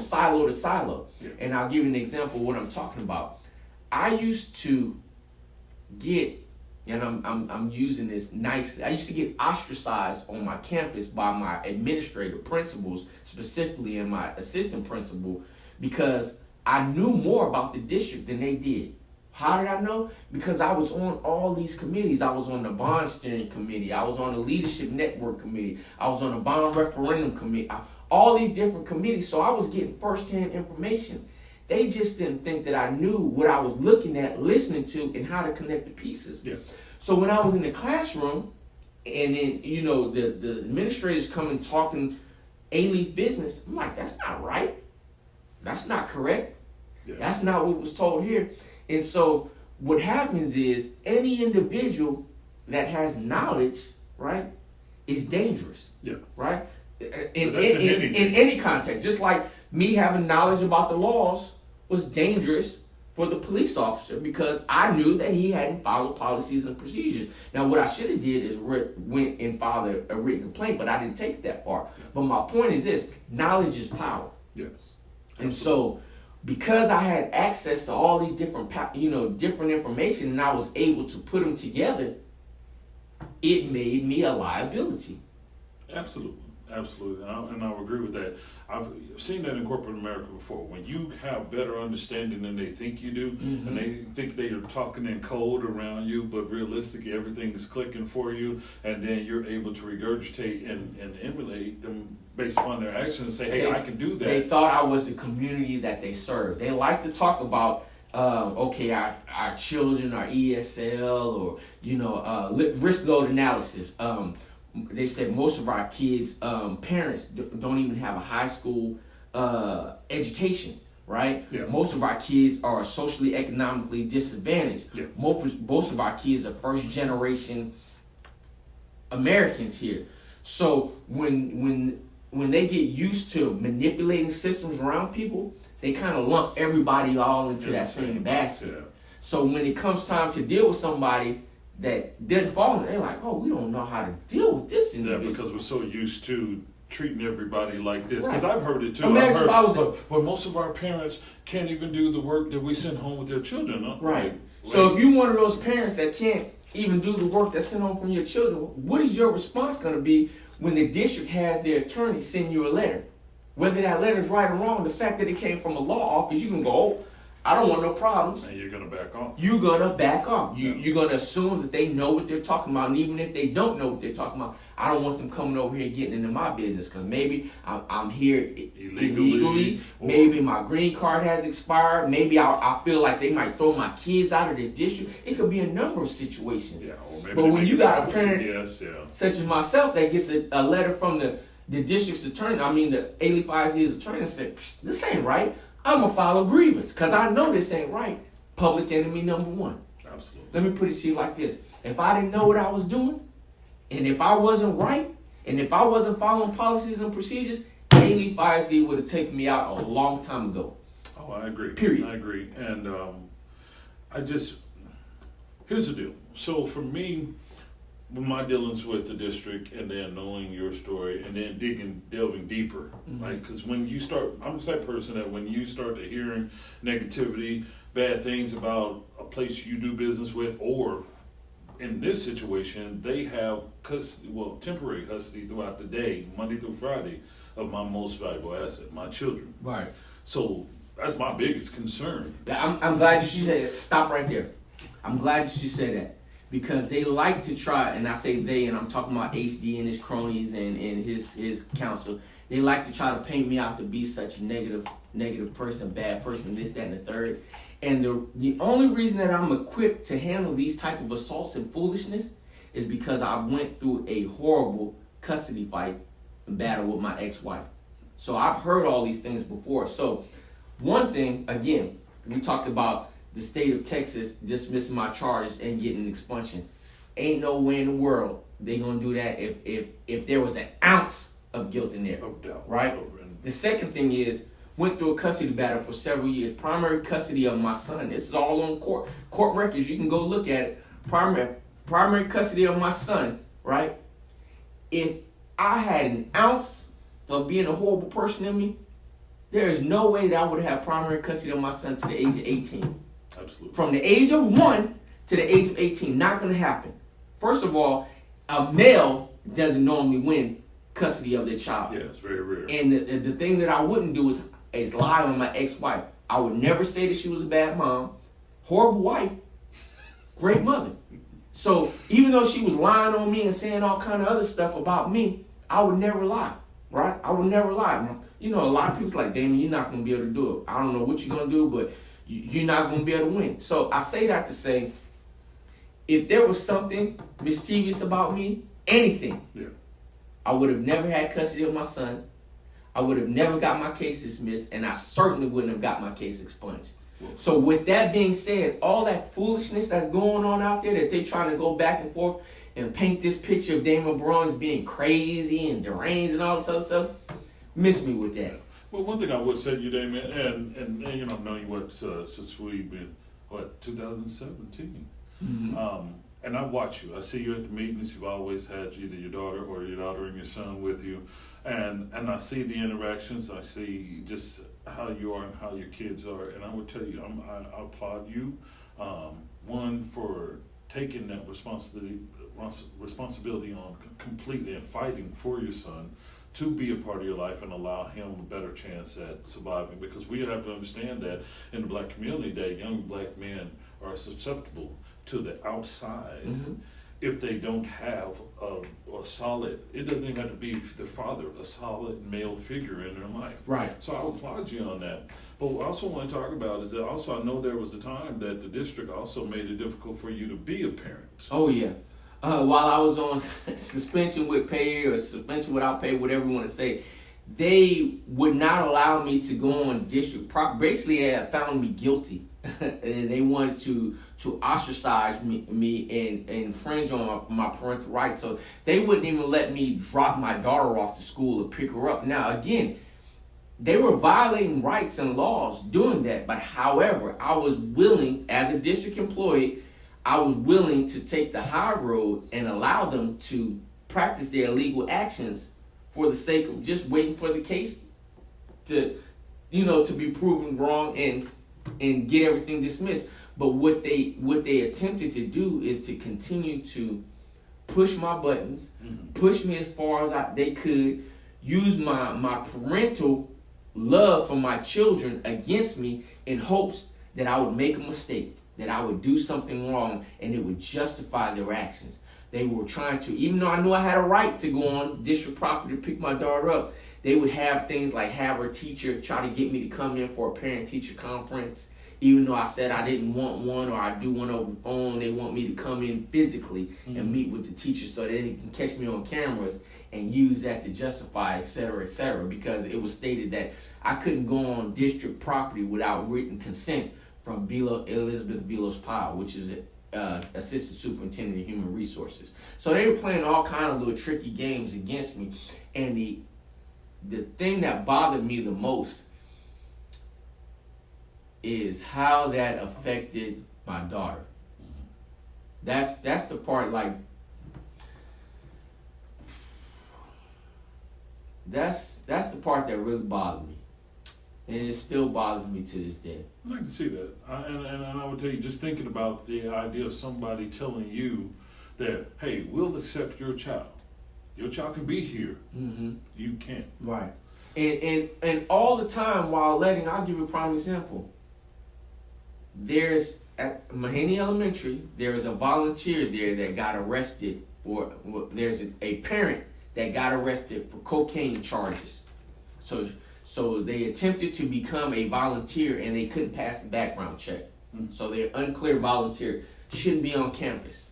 silo to silo. Yeah. And I'll give you an example of what I'm talking about. I used to get, and I'm using this nicely, I used to get ostracized on my campus by my administrative principals, specifically and my assistant principal, because I knew more about the district than they did. How did I know? Because I was on all these committees. I was on the bond steering committee. I was on the leadership network committee. I was on the bond referendum committee. All these different committees. So I was getting firsthand information. They just didn't think that I knew what I was looking at, listening to, and how to connect the pieces. Yeah. So when I was in the classroom, and then, you know, the administrators come and talking Alief business, I'm like, that's not right. That's not correct. Yeah. That's not what was told here. And so what happens is any individual that has knowledge, right, is dangerous. Yeah. Right? In any context. Just like me having knowledge about the laws was dangerous for the police officer because I knew that he hadn't followed policies and procedures. Now, what I should have did is went and filed a written complaint, but I didn't take it that far. But my point is this: knowledge is power. Yes. And so, because I had access to all these different, different information, and I was able to put them together, it made me a liability. Absolutely. Absolutely, and I would agree with that. I've seen that in corporate America before. When you have better understanding than they think you do, and they think they are talking in code around you, but realistically everything is clicking for you, and then you're able to regurgitate and emulate them based upon their actions and say, hey, I can do that. They thought I was the community that they serve. They like to talk about, our children are ESL or, risk load analysis. They said most of our kids' parents don't even have a high school education, right? Yeah. Most of our kids are socially, economically disadvantaged. Yes. Most of our kids are first generation Americans here. So when they get used to manipulating systems around people, they kind of lump everybody all into that same basket. Yeah. So when it comes time to deal with somebody that didn't fall, they're like, oh, we don't know how to deal with this individual. Yeah, because we're so used to treating everybody like this. Because Right. I've heard it too. Imagine if I was but most of our parents can't even do the work that we send home with their children. Huh? Right. So if you're one of those parents that can't even do the work that's sent home from your children, what is your response going to be when the district has their attorney send you a letter? Whether that letter is right or wrong, the fact that it came from a law office, you can go, oh, I don't want no problems. And you're going to back off. You're going to back off. You're going to assume that they know what they're talking about. And even if they don't know what they're talking about, I don't want them coming over here getting into my business because maybe I'm here illegally. Maybe my green card has expired. Maybe I feel like they might throw my kids out of the district. It could be a number of situations. Yeah, or maybe but when you got a parent such as myself that gets a letter from the district's attorney, the Alief ISD's attorney, and say, this ain't right. I'm going to file a grievance because I know this ain't right. Public enemy number one. Absolutely. Let me put it to you like this. If I didn't know what I was doing, and if I wasn't right, and if I wasn't following policies and procedures, Alief ISD would have taken me out a long time ago. Oh, I agree. Period. I agree. And here's the deal. So for me, with my dealings with the district and then knowing your story and then delving deeper, right? Because when you start, I'm the type of person that when you start to hearing negativity, bad things about a place you do business with, or in this situation, they have temporary custody throughout the day, Monday through Friday, of my most valuable asset, my children. Right. So that's my biggest concern. I'm glad you said, stop right there. I'm glad that you said that. Because they like to try, and I say they, and I'm talking about HD and his cronies and his counsel. They like to try to paint me out to be such a negative person, bad person, this, that, and the third. And the only reason that I'm equipped to handle these type of assaults and foolishness is because I went through a horrible custody fight and battle with my ex-wife. So I've heard all these things before. So one thing, again, we talked about the state of Texas dismissing my charges and getting an expulsion. Ain't no way in the world they gonna do that if there was an ounce of guilt in there. No doubt. Right? The second thing is, went through a custody battle for several years. Primary custody of my son. This is all on court records. You can go look at it. Primary custody of my son, right? If I had an ounce of being a horrible person in me, there is no way that I would have primary custody of my son to the age of 18. Absolutely. From the age of 1 to the age of 18, not going to happen. First of all, a male doesn't normally win custody of their child. Yeah, it's very rare. And the thing that I wouldn't do is lie on my ex-wife. I would never say that she was a bad mom, horrible wife, great mother. So even though she was lying on me and saying all kind of other stuff about me, I would never lie, right? I would never lie. You know, a lot of people like, Damon, you're not going to be able to do it. I don't know what you're going to do, but you're not going to be able to win. So I say that to say, if there was something mischievous about me, anything, I would have never had custody of my son. I would have never got my case dismissed, and I certainly wouldn't have got my case expunged. So with that being said, all that foolishness that's going on out there that they trying to go back and forth and paint this picture of Damon Braun as being crazy and deranged and all this other stuff, miss me with that. Well, one thing I would say to you, Damon, and you know, I've known you since we've been 2017. Mm-hmm. And I watch you. I see you at the meetings. You've always had either your daughter and your son with you, and I see the interactions. I see just how you are and how your kids are. And I would tell you, I applaud you. One, for taking that responsibility on completely and fighting for your son to be a part of your life and allow him a better chance at surviving. Because we have to understand that in the black community, that young black men are susceptible to the outside. Mm-hmm. If they don't have a solid, it doesn't even have to be their father, a solid male figure in their life. Right. So I applaud you on that. But what I also want to talk about is that also I know there was a time that the district also made it difficult for you to be a parent. Oh, yeah. While I was on suspension with pay or suspension without pay, whatever you want to say, they would not allow me to go on district property. Basically, they had found me guilty. And they wanted to ostracize me and infringe on my parental rights. So they wouldn't even let me drop my daughter off to school or pick her up. Now, again, they were violating rights and laws doing that. But however, I was willing, as a district employee, I was willing to take the high road and allow them to practice their illegal actions for the sake of just waiting for the case to be proven wrong and get everything dismissed. But what they attempted to do is to continue to push my buttons, push me as far as they could, use my parental love for my children against me in hopes that I would make a mistake, that I would do something wrong, and it would justify their actions. They were trying to, even though I knew I had a right to go on district property to pick my daughter up, they would have things like have her teacher try to get me to come in for a parent-teacher conference. Even though I said I didn't want one, or I do one over the phone, they want me to come in physically and meet with the teacher so that they can catch me on cameras and use that to justify, et cetera, because it was stated that I couldn't go on district property without written consent from Elizabeth Belos-Powell, which is Assistant Superintendent of Human Resources. So they were playing all kind of little tricky games against me. And the thing that bothered me the most is how that affected my daughter. That's the part, like, that's the part that really bothered me. And it still bothers me to this day. I can see that. And I would tell you, just thinking about the idea of somebody telling you that, hey, we'll accept your child. Your child can be here. Mm-hmm. You can't. Right. And all the time while I'll give you a prime example. There's at Mahaney Elementary, there is a volunteer there that got arrested, or there's a parent that got arrested for cocaine charges. So they attempted to become a volunteer and they couldn't pass the background check. So they're unclear volunteer, shouldn't be on campus.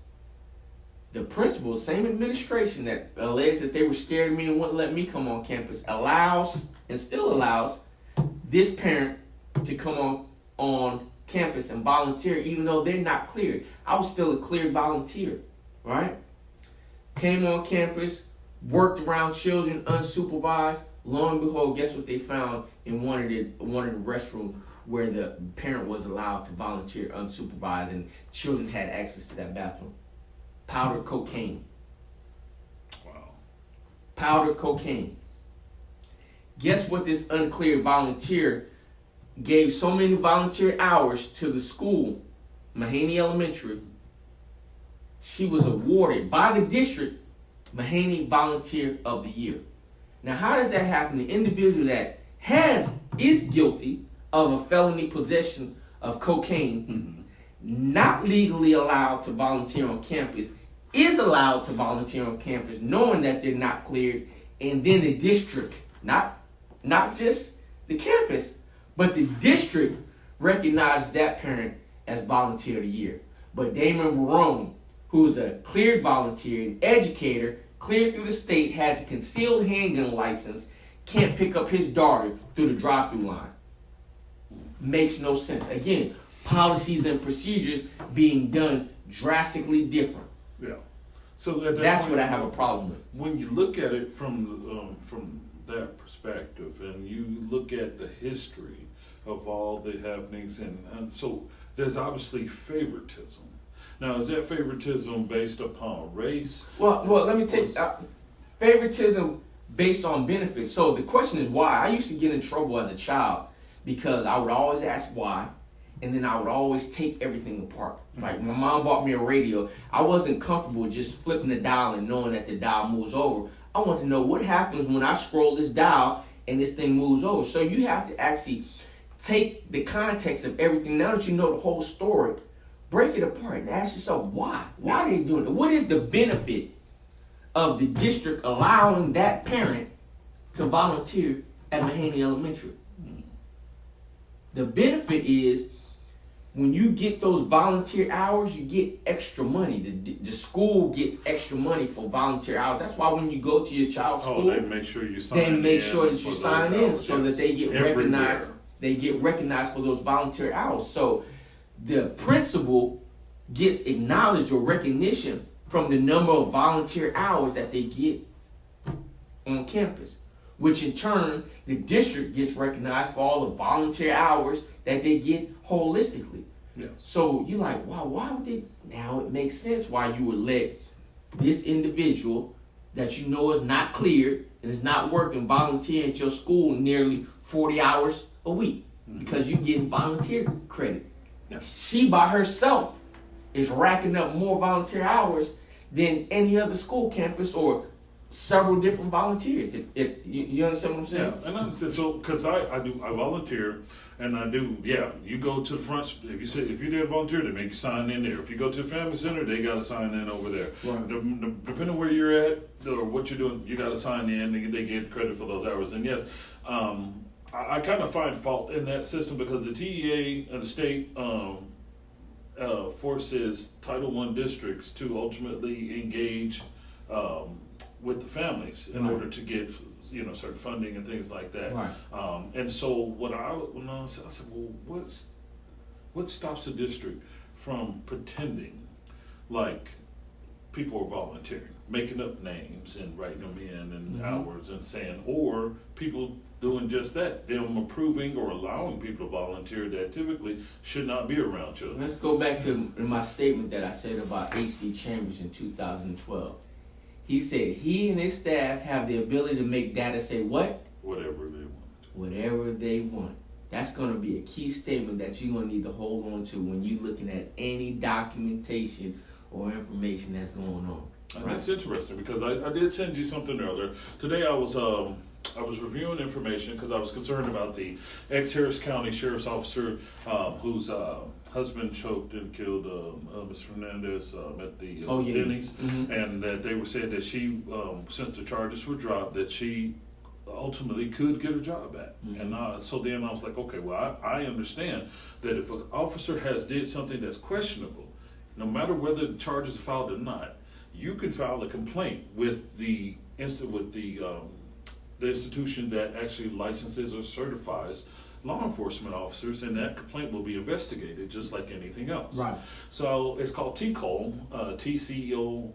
The principal, same administration that alleged that they were scared of me and wouldn't let me come on campus, allows and still allows this parent to come on campus and volunteer even though they're not cleared. I was still a cleared volunteer, right? Came on campus, worked around children unsupervised. Lo and behold, guess what they found in one of the restrooms where the parent was allowed to volunteer unsupervised and children had access to that bathroom? Powdered cocaine. Wow. Powdered cocaine. Guess what this uncleared volunteer gave so many volunteer hours to the school, Mahaney Elementary. She was awarded by the district Mahaney Volunteer of the Year. Now, how does that happen? The individual that is guilty of a felony possession of cocaine, not legally allowed to volunteer on campus, is allowed to volunteer on campus knowing that they're not cleared, and then the district, not just the campus, but the district recognized that parent as Volunteer of the Year. But Damon Barone, who's a cleared volunteer, an educator, cleared through the state, has a concealed handgun license, can't pick up his daughter through the drive-through line. Makes no sense. Again, policies and procedures being done drastically different. Yeah. So that's what I have a problem with. When you look at it from that perspective, and you look at the history of all the happenings, and so there's obviously favoritism. Now, is that favoritism based upon race? Well, let me take favoritism based on benefits. So the question is why. I used to get in trouble as a child because I would always ask why, and then I would always take everything apart. Like my mom bought me a radio. I wasn't comfortable just flipping the dial and knowing that the dial moves over. I want to know what happens when I scroll this dial and this thing moves over. So you have to actually take the context of everything. Now that you know the whole story, break it apart and ask yourself why. Why are they doing it? What is the benefit of the district allowing that parent to volunteer at Mahaney Elementary? The benefit is when you get those volunteer hours, you get extra money. The school gets extra money for volunteer hours. That's why when you go to your child's school, they make sure you sign in. They make sure that you sign in so that they get recognized. They get recognized for those volunteer hours. So the principal gets acknowledged or recognition from the number of volunteer hours that they get on campus, which in turn, the district gets recognized for all the volunteer hours that they get holistically. Yeah. So you're like, wow, why would they? Now it makes sense why you would let this individual that you know is not cleared and is not working volunteer at your school nearly 40 hours a week because you're getting volunteer credit. Yeah. She by herself is racking up more volunteer hours than any other school campus or several different volunteers. If you understand what I'm saying? Yeah, and I'm so because I volunteer, and I do. Yeah, you go to the front. If you're there to volunteer, they make you sign in there. If you go to the family center, they got to sign in over there. Right. Depending on where you're at or what you're doing, you got to sign in. They get credit for those hours. And yes, I kind of find fault in that system because the TEA and the state forces Title I districts to ultimately engage with the families in order to get certain funding and things like that. Right. And so when I said, well, what stops the district from pretending like people are volunteering, making up names and writing them in and hours and saying, or people doing just that, them approving or allowing people to volunteer that typically should not be around children. Let's go back to my statement that I said about H.D. Chambers in 2012. He said he and his staff have the ability to make data say what? Whatever they want. Whatever they want. That's going to be a key statement that you're going to need to hold on to when you're looking at any documentation or information that's going on. Right? That's interesting because I did send you something earlier. Today I was I was reviewing information because I was concerned about the ex-Harris County Sheriff's Officer whose husband choked and killed Ms. Fernandez at the Denny's, and that they were saying that she, since the charges were dropped, that she ultimately could get a job back. And so then I was like, okay, well, I understand that if an officer has did something that's questionable, no matter whether the charges are filed or not, you can file a complaint with the institution that actually licenses or certifies law enforcement officers, and that complaint will be investigated just like anything else. Right. So it's called TCOLE,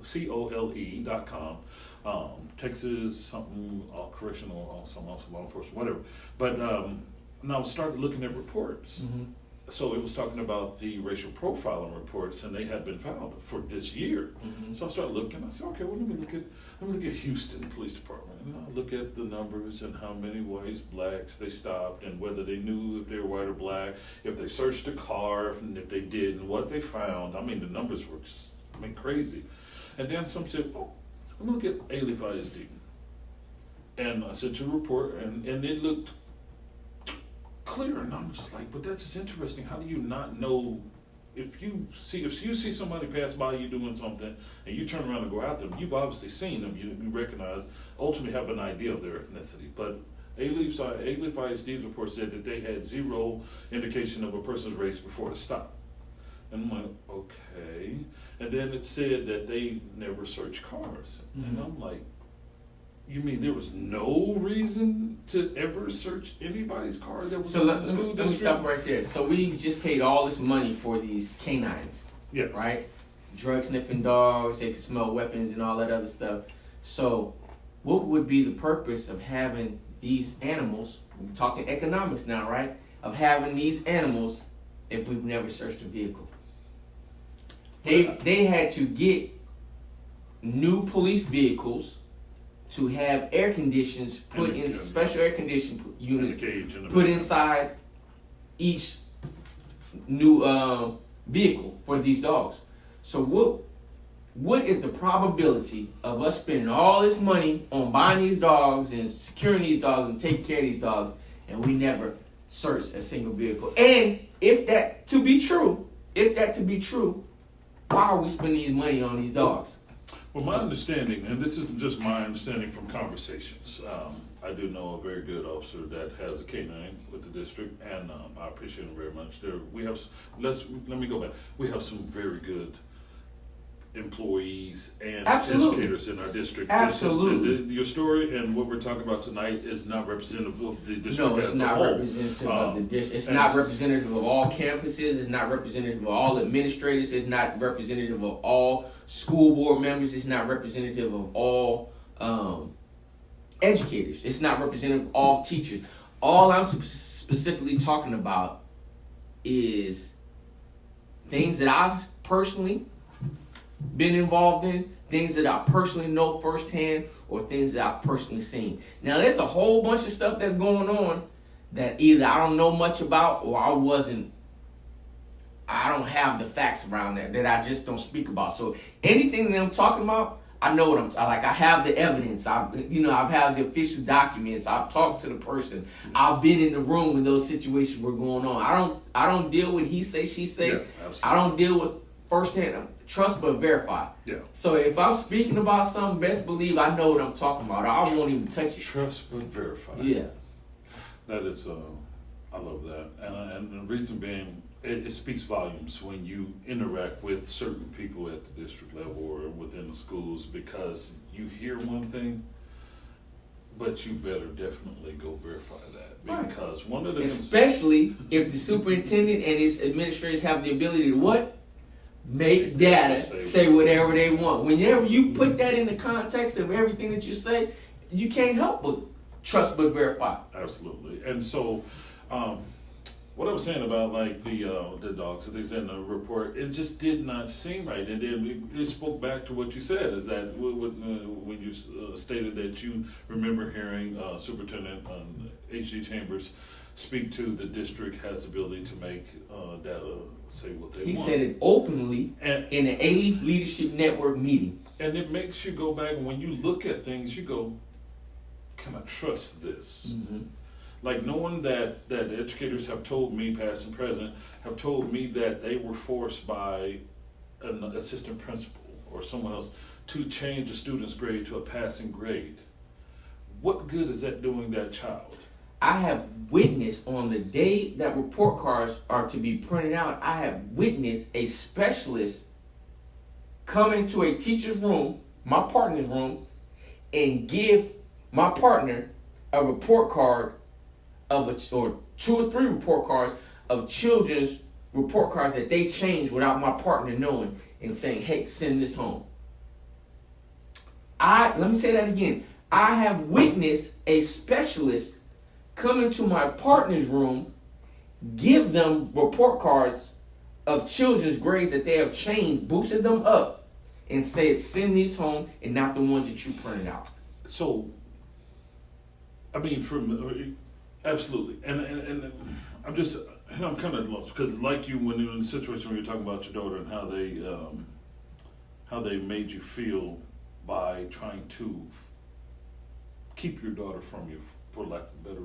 TCOLE.com. Texas something correctional, some also law enforcement, whatever. But now I started looking at reports. So it was talking about the racial profiling reports, and they had been filed for this year. So I started looking. I said, okay, well, let me look at Houston Police Department, and I look at the numbers and how many whites, blacks they stopped, and whether they knew if they were white or black, if they searched the car, and if they did, and what they found. I mean, the numbers were crazy. And then some said, oh, let me look at Alief ISD, and I sent you a report, and it looked clear, and I'm just like, but that's just interesting. How do you not know if you see somebody pass by you doing something and you turn around and go after them? You've obviously seen them. You recognize, ultimately have an idea of their ethnicity. But Alief ISD's report said that they had zero indication of a person's race before the stop. And I'm like, okay. And then it said that they never search cars, and I'm like, you mean there was no reason to ever search anybody's car that was in the school district? Let me stop right there. So we just paid all this money for these canines. Yes. Right? Drug sniffing dogs, they can smell weapons and all that other stuff. So what would be the purpose of having these animals, we're talking economics now, right? Of having these animals if we've never searched a vehicle? They had to get new police vehicles to have air conditions put in special air conditioning units put inside each new vehicle for these dogs. So what is the probability of us spending all this money on buying these dogs and securing these dogs and taking care of these dogs, and we never search a single vehicle? And if that to be true, why are we spending these money on these dogs? Well, my understanding, and this isn't just my understanding from conversations, I do know a very good officer that has a canine with the district, and I appreciate him very much. Let me go back. We have some very good employees and educators in our district. Absolutely. Your story and what we're talking about tonight is not representative of the district. No, it's not representative of the district. It's not representative of all campuses. It's not representative of all administrators. It's not representative of all school board members. It's not representative of all educators. It's not representative of all teachers. All I'm specifically talking about is things that I've personally been involved in, things that I personally know firsthand, or things that I've personally seen. Now, there's a whole bunch of stuff that's going on that either I don't know much about, or I don't have the facts around that I just don't speak about. So anything that I'm talking about, I know what I have the evidence. I've had the official documents. I've talked to the person. I've been in the room when those situations were going on. I don't deal with he say, she say. Yeah, I don't deal with firsthand. Trust but verify. Yeah. So if I'm speaking about something, best believe I know what I'm talking about. I won't even touch it. Trust but verify. Yeah. That is, I love that. And the reason being, it speaks volumes when you interact with certain people at the district level or within the schools, because you hear one thing, but you better definitely go verify that. Because one of the especially if the superintendent and his administrators have the ability to what? Make data say whatever they want. Whenever you put that in the context of everything that you say, you can't help but trust but verify. Absolutely. And so, what I was saying about like the dogs that they said in the report, it just did not seem right. And then it spoke back to what you said, is that when you stated that you remember hearing Superintendent H.D. Chambers speak to the district has the ability to make data say what they want. He said it openly in an Alief Leadership Network meeting. And it makes you go back, and when you look at things, you go, can I trust this? Mm-hmm. Like knowing that the educators have told me, past and present, have told me that they were forced by an assistant principal or someone else to change a student's grade to a passing grade. What good is that doing that child? I have witnessed on the day that report cards are to be printed out, I have witnessed a specialist come into a teacher's room, my partner's room, and give my partner a report card or 2 or 3 report cards of children's report cards that they changed without my partner knowing and saying, hey, send this home. Let me say that again. I have witnessed a specialist come into my partner's room, give them report cards of children's grades that they have changed, boosted them up, and said, send these home and not the ones that you printed out. So, I mean, absolutely. And I'm kind of lost because, like you, when you're in the situation where you're talking about your daughter and how they made you feel by trying to keep your daughter from you, for lack of a better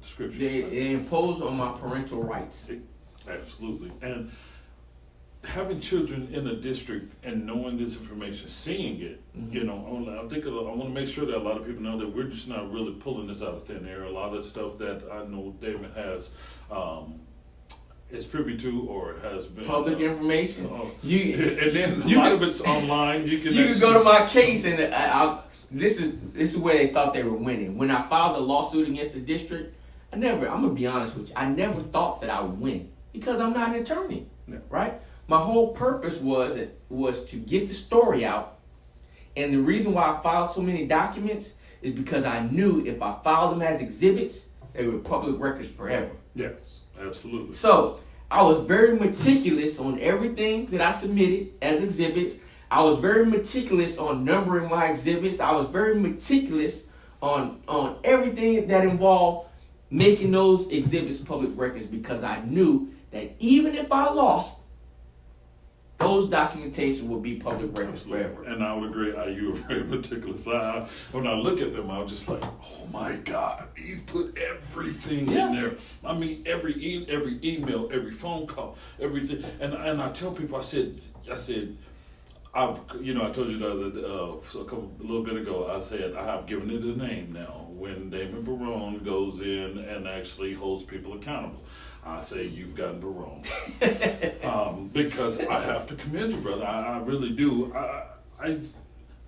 description. They impose on my parental rights. Absolutely. And having children in the district and knowing this information, seeing it, Mm-hmm. I want to make sure that a lot of people know that we're just not really pulling this out of thin air. A lot of stuff that I know Damon has is privy to or has been Public information. And then a lot of it's online. You can go to my case and this is where they thought they were winning. When I filed a lawsuit against the district, I'm gonna be honest with you, I never thought that I would win because I'm not an attorney, right? My whole purpose was to get the story out, and the reason why I filed so many documents is because I knew if I filed them as exhibits, they were public records forever. Yes, absolutely. So I was very meticulous on everything that I submitted as exhibits. I was very meticulous on numbering my exhibits. I was very meticulous on everything that involved making those exhibits public records because I knew that even if I lost, those documentation will be public records forever. And I would agree. You were very meticulous. When I look at them, I was just like, oh my God, he put everything in there. I mean, every email, every phone call, everything. And I tell people, I said, I told you a little bit ago, I said, I have given it a name now. When Damon Barone goes in and actually holds people accountable, I say, you've gotten Barone. Because I have to commend you, brother. I really do.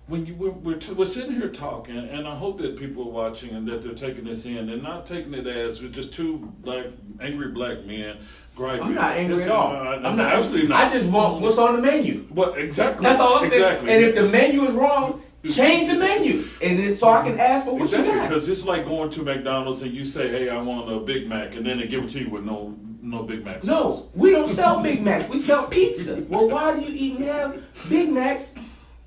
We're sitting here talking, and I hope that people are watching and that they're taking this in and not taking it as just 2 angry black men griping. I'm not angry at all. I'm not. Absolutely not. I just want what's on the menu. What exactly? That's all I'm saying. Exactly. And if the menu is wrong, change the menu, and then so I can ask for what you got. Because it's like going to McDonald's and you say, "Hey, I want a Big Mac," and then they give it to you with no Big Mac sauce. No, we don't sell Big Macs. We sell pizza. Well, why do you even have Big Macs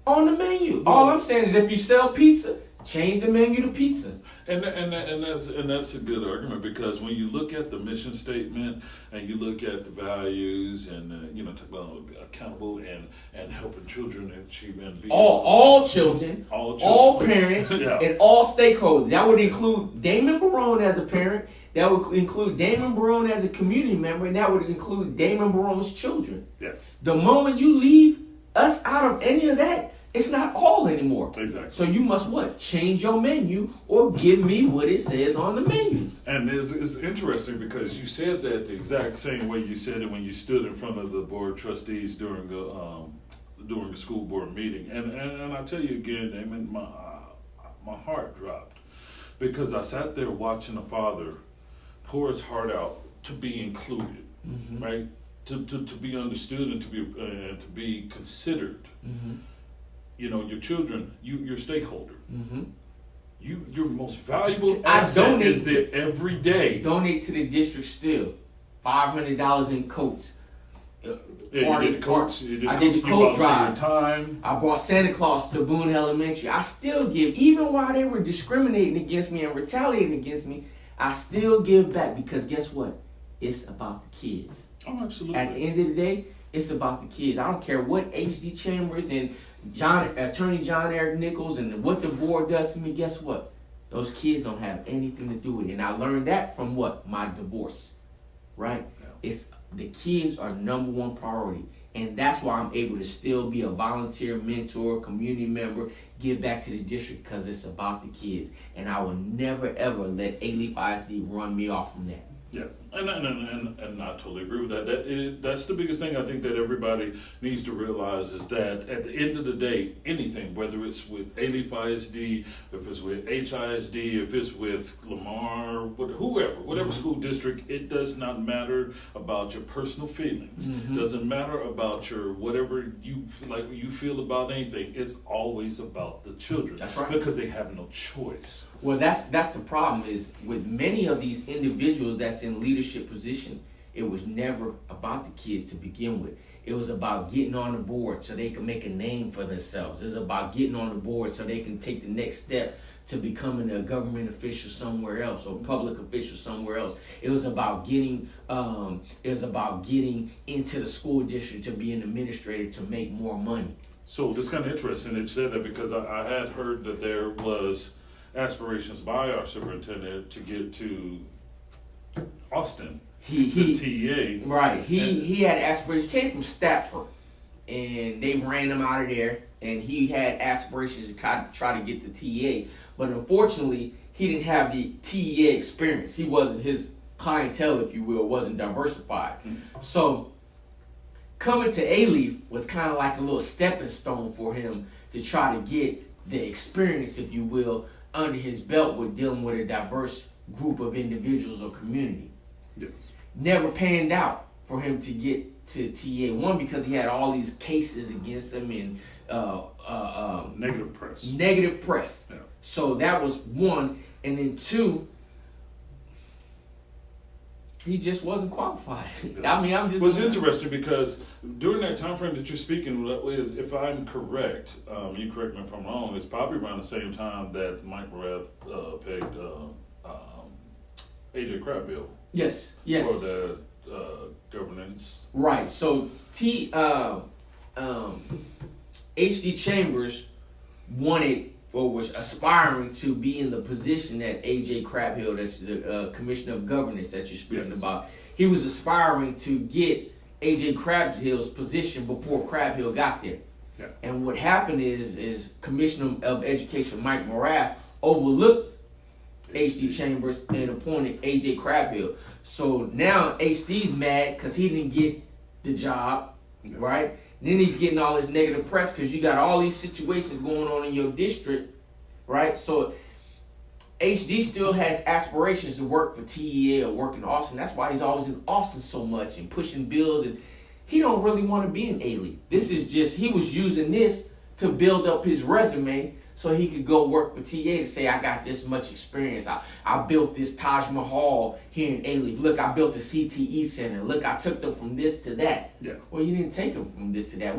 on the menu? All I'm saying is if you sell pizza, change the menu to pizza. And that's a good argument because when you look at the mission statement and you look at the values and talk about accountable and helping children achieve and be all children, all parents, and all stakeholders. That would include Damon Barone as a parent. That would include Damon Barone as a community member, and that would include Damon Barone's children. Yes. The moment you leave us out of any of that, it's not all anymore. Exactly. So you must what? Change your menu or give me what it says on the menu. And it's interesting because you said that the exact same way you said it when you stood in front of the board of trustees during the school board meeting. And I tell you again, Damon, my heart dropped because I sat there watching a father pour his heart out to be included, right? To be understood and to be considered. Mm-hmm. Your children, your stakeholder. Mm-hmm. Your most valuable asset is there every day. Donate to the district still. $500 in coats. You did the coats. I did the coat drive. Time. I brought Santa Claus to Boone Elementary. I still give, even while they were discriminating against me and retaliating against me, I still give back because guess what? It's about the kids. Oh, absolutely. At the end of the day, it's about the kids. I don't care what HD Chambers and Attorney John Eric Nichols and what the board does to me. Guess what? Those kids don't have anything to do with it. And I learned that from what? My divorce, right? Yeah. It's the kids are number one priority. And that's why I'm able to still be a volunteer, mentor, community member, give back to the district, because it's about the kids. And I will never, ever let Alief ISD run me off from that. Yeah, and I totally agree with that. That's the biggest thing I think that everybody needs to realize is that at the end of the day, anything, whether it's with Alief ISD, if it's with HISD, if it's with Lamar, whoever, whatever school district, it does not matter about your personal feelings. Mm-hmm. Doesn't matter about your whatever you feel about anything. It's always about the children. That's right. Because they have no choice. Well, that's the problem is with many of these individuals that's in leadership position, it was never about the kids to begin with. It was about getting on the board so they can make a name for themselves. It was about getting on the board so they can take the next step to becoming a government official somewhere else or public official somewhere else. It was about getting into the school district to be an administrator to make more money. So it's kind of interesting that you said that, because I had heard that there was aspirations by our superintendent to get to Austin, the TEA. Right. He had aspirations. Came from Stafford, and they ran him out of there. And he had aspirations to try to get to TEA, but unfortunately, he didn't have the TEA experience. He wasn't, his clientele, if you will, wasn't diversified. Mm-hmm. So coming to Alief was kind of like a little stepping stone for him to try to get the experience, if you will, under his belt with dealing with a diverse group of individuals or community. Yes. Never panned out for him to get to TA. One, because he had all these cases against him and negative press. Negative press. Yeah. So that was one. And then two, he just wasn't qualified. Yeah. I mean, I'm just... Well, it's interesting because during that time frame that you're speaking, if I'm correct, you correct me if I'm wrong, it's probably around the same time that Mike Morath pegged AJ Crabbill. Yes. For the governance. Right. So HD Chambers wanted or was aspiring to be in the position that AJ Crabhill, that's the Commissioner of Governance that you're speaking about. He was aspiring to get AJ Crabhill's position before Crabhill got there. Yeah. And what happened is Commissioner of Education Mike Morath overlooked HD Chambers and appointed AJ Crabhill. So now HD's mad because he didn't get the job, right? Then he's getting all this negative press because you got all these situations going on in your district, right? So HD still has aspirations to work for TEA or work in Austin. That's why he's always in Austin so much and pushing bills. And he don't really want to be in Alief. This is just, he was using this to build up his resume so he could go work for TA to say, I got this much experience. I built this Taj Mahal here in Alief. Look, I built a CTE center. Look, I took them from this to that. Yeah. Well, you didn't take them from this to that.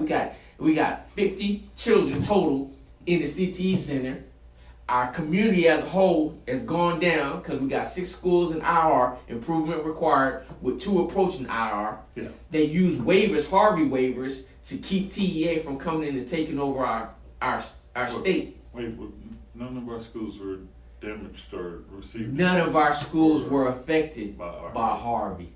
We got 50 children total in the CTE center. Our community as a whole has gone down because we got 6 schools in IR, improvement required, with 2 approaching IR. Yeah. They use waivers, Harvey waivers, to keep TEA from coming in and taking over our state. Wait, none of our schools were damaged or received? None of our schools were affected by Harvey.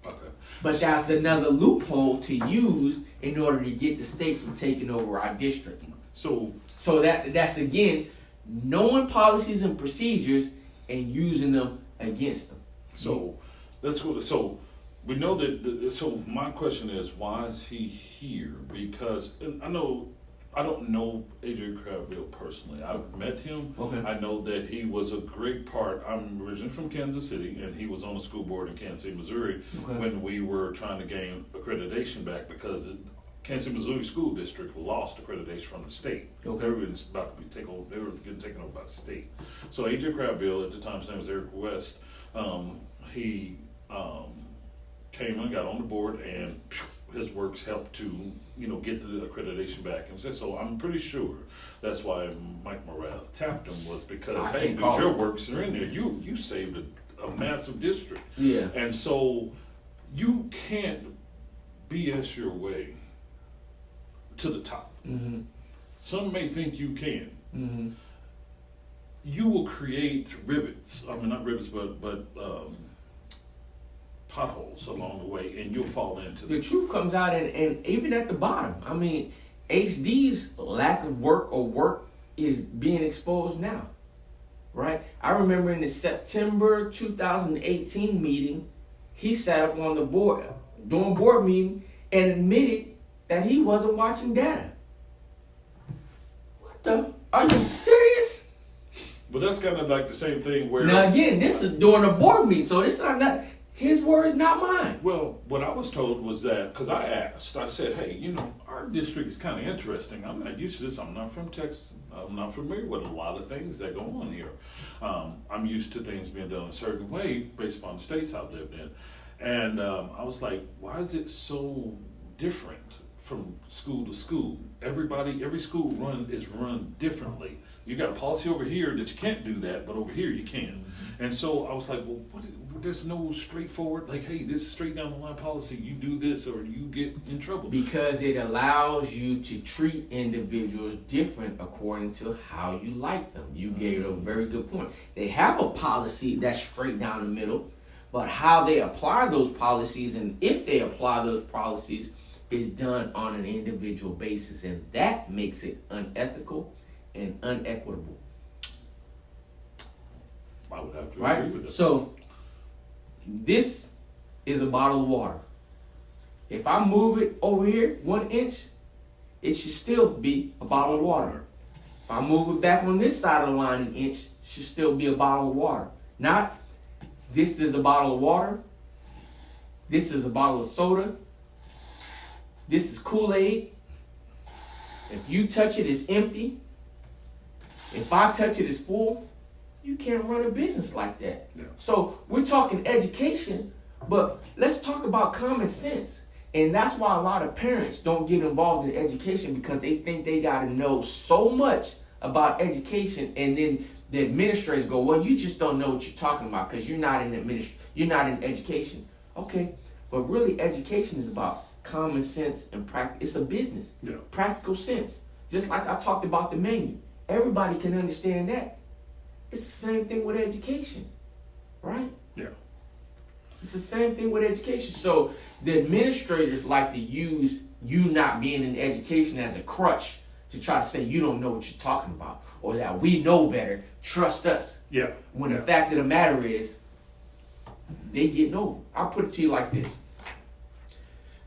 Okay. But that's another loophole to use in order to get the state from taking over our district. So that's again, knowing policies and procedures and using them against them. So that's what. So we know that. So my question is, why is he here? Because I don't know AJ Crabbill personally. I've met him. Okay. I know that he was a great part. I'm originally from Kansas City, and he was on the school board in Kansas City, Missouri, when we were trying to gain accreditation back because Kansas City, Missouri School District lost accreditation from the state. Okay. They were about to be taken over. They were getting taken over by the state. So AJ Crabbill, at the time his name was Eric West, he came and got on the board, and his works helped to get the accreditation back. And so I'm pretty sure that's why Mike Morath tapped him, was because hey, dude, your works are in there. You saved a massive district. Yeah. And so you can't BS your way to the top. Mm-hmm. Some may think you can. Mm-hmm. you will create rivets. I mean, not rivets, but potholes along the way, and you'll fall into the truth comes out, and even at the bottom. I mean, HD's lack of work is being exposed now, right? I remember in the September 2018 meeting, he sat up on the board, during board meeting, and admitted that he wasn't watching data. What the? Are you serious? But that's kind of like the same thing where... Now again, this is during a board meeting, so it's not his words, not mine. Well, what I was told was that, because I said, hey, our district is kind of interesting. I'm not used to this. I'm not from Texas. I'm not familiar with a lot of things that go on here. I'm used to things being done a certain way based upon the states I've lived in. And I was like, why is it so different from school to school? Every school is run differently. You got a policy over here that you can't do that, but over here you can. And so I was like, well, there's no straightforward, like, hey, this is straight down the line policy. You do this or you get in trouble. Because it allows you to treat individuals different according to how you like them. You gave a very good point. They have a policy that's straight down the middle, but how they apply those policies, and if they apply those policies, is done on an individual basis, and that makes it unethical and unequitable. I would have to agree with that. So this is a bottle of water. If I move it over here 1 inch, it should still be a bottle of water. If I move it back on this side of the line an inch, it should still be a bottle of water. Not, this is a bottle of water, this is a bottle of soda, this is Kool-Aid. If you touch it, it's empty. If I touch it, it's full. You can't run a business like that. Yeah. So we're talking education, but let's talk about common sense. And that's why a lot of parents don't get involved in education, because they think they got to know so much about education, and then the administrators go, well, you just don't know what you're talking about because you're not in education. Okay, but really education is about common sense and practice. It's a business. Yeah. Practical sense. Just like I talked about the menu. Everybody can understand that. It's the same thing with education, right? Yeah. It's the same thing with education. So the administrators like to use you not being in education as a crutch to try to say you don't know what you're talking about, or that we know better, trust us. Yeah. When the fact of the matter is, they get over. I'll put it to you like this.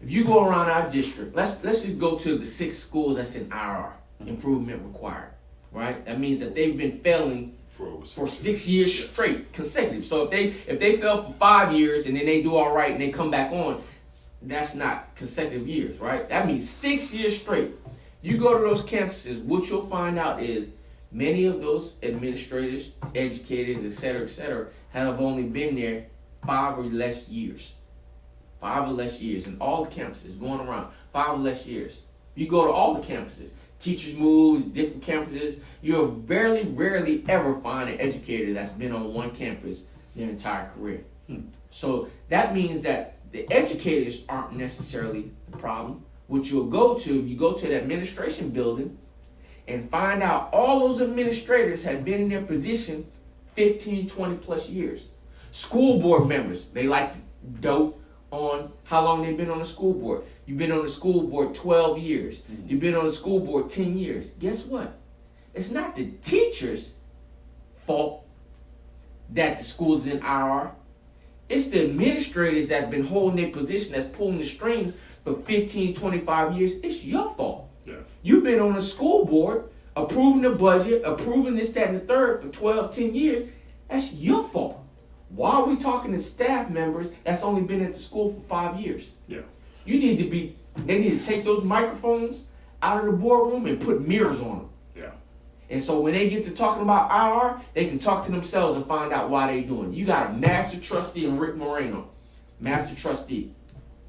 If you go around our district, let's just go to the 6 schools that's in IR, improvement required, right? That means that they've been failing for 6 years straight, consecutive. So if they fail for 5 years and then they do all right and they come back on, that's not consecutive years, right? That means 6 years straight. You go to those campuses, what you'll find out is many of those administrators, educators, et cetera, have only been there 5 or less years. 5 or less years in all the campuses, going around 5 or less years. You go to all the campuses, teachers move, different campuses. You'll rarely ever find an educator that's been on one campus their entire career. So that means that the educators aren't necessarily the problem. What you'll go to, if you go to the administration building and find out all those administrators have been in their position 15, 20 plus years. School board members, they like to dote on how long they've been on the school board. You've been on the school board 12 years. You've been on the school board 10 years. Guess what? It's not the teacher's fault that the school's in IR. It's the administrators that have been holding their position, that's pulling the strings for 15, 25 years. It's your fault. Yeah. You've been on the school board, approving the budget, approving this, that, and the third for 12, 10 years. That's your fault. Why are we talking to staff members that's only been at the school for 5 years? Yeah. They need to take those microphones out of the boardroom and put mirrors on them. Yeah. And so when they get to talking about IR, they can talk to themselves and find out why they doing it. You got a master trustee in Rick Moreno. Master trustee.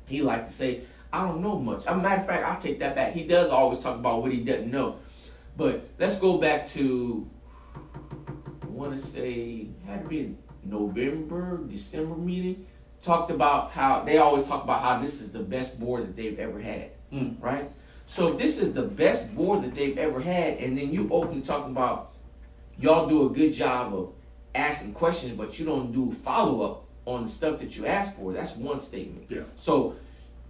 He like to say, I don't know much. As a matter of fact, I'll take that back. He does always talk about what he doesn't know. But let's go back to, I want to say, had to be in November, December meeting. Talked about how, they always talk about how this is the best board that they've ever had, right? So if this is the best board that they've ever had, and then you open talking about y'all do a good job of asking questions, but you don't do follow-up on the stuff that you asked for. That's one statement. Yeah. So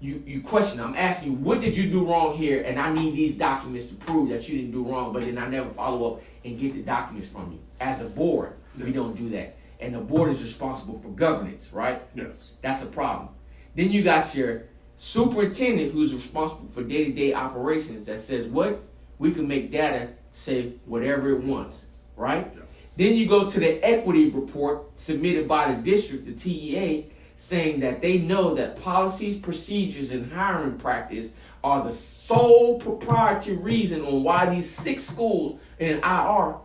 you question, I'm asking you, what did you do wrong here? And I need these documents to prove that you didn't do wrong, but then I never follow up and get the documents from you. As a board, we don't do that. And the board is responsible for governance, right? Yes. That's a problem. Then you got your superintendent who's responsible for day-to-day operations that says what? We can make data say whatever it wants, right? Yeah. Then you go to the equity report submitted by the district, the TEA, saying that they know that policies, procedures, and hiring practice are the sole proprietary reason on why these 6 schools in IR.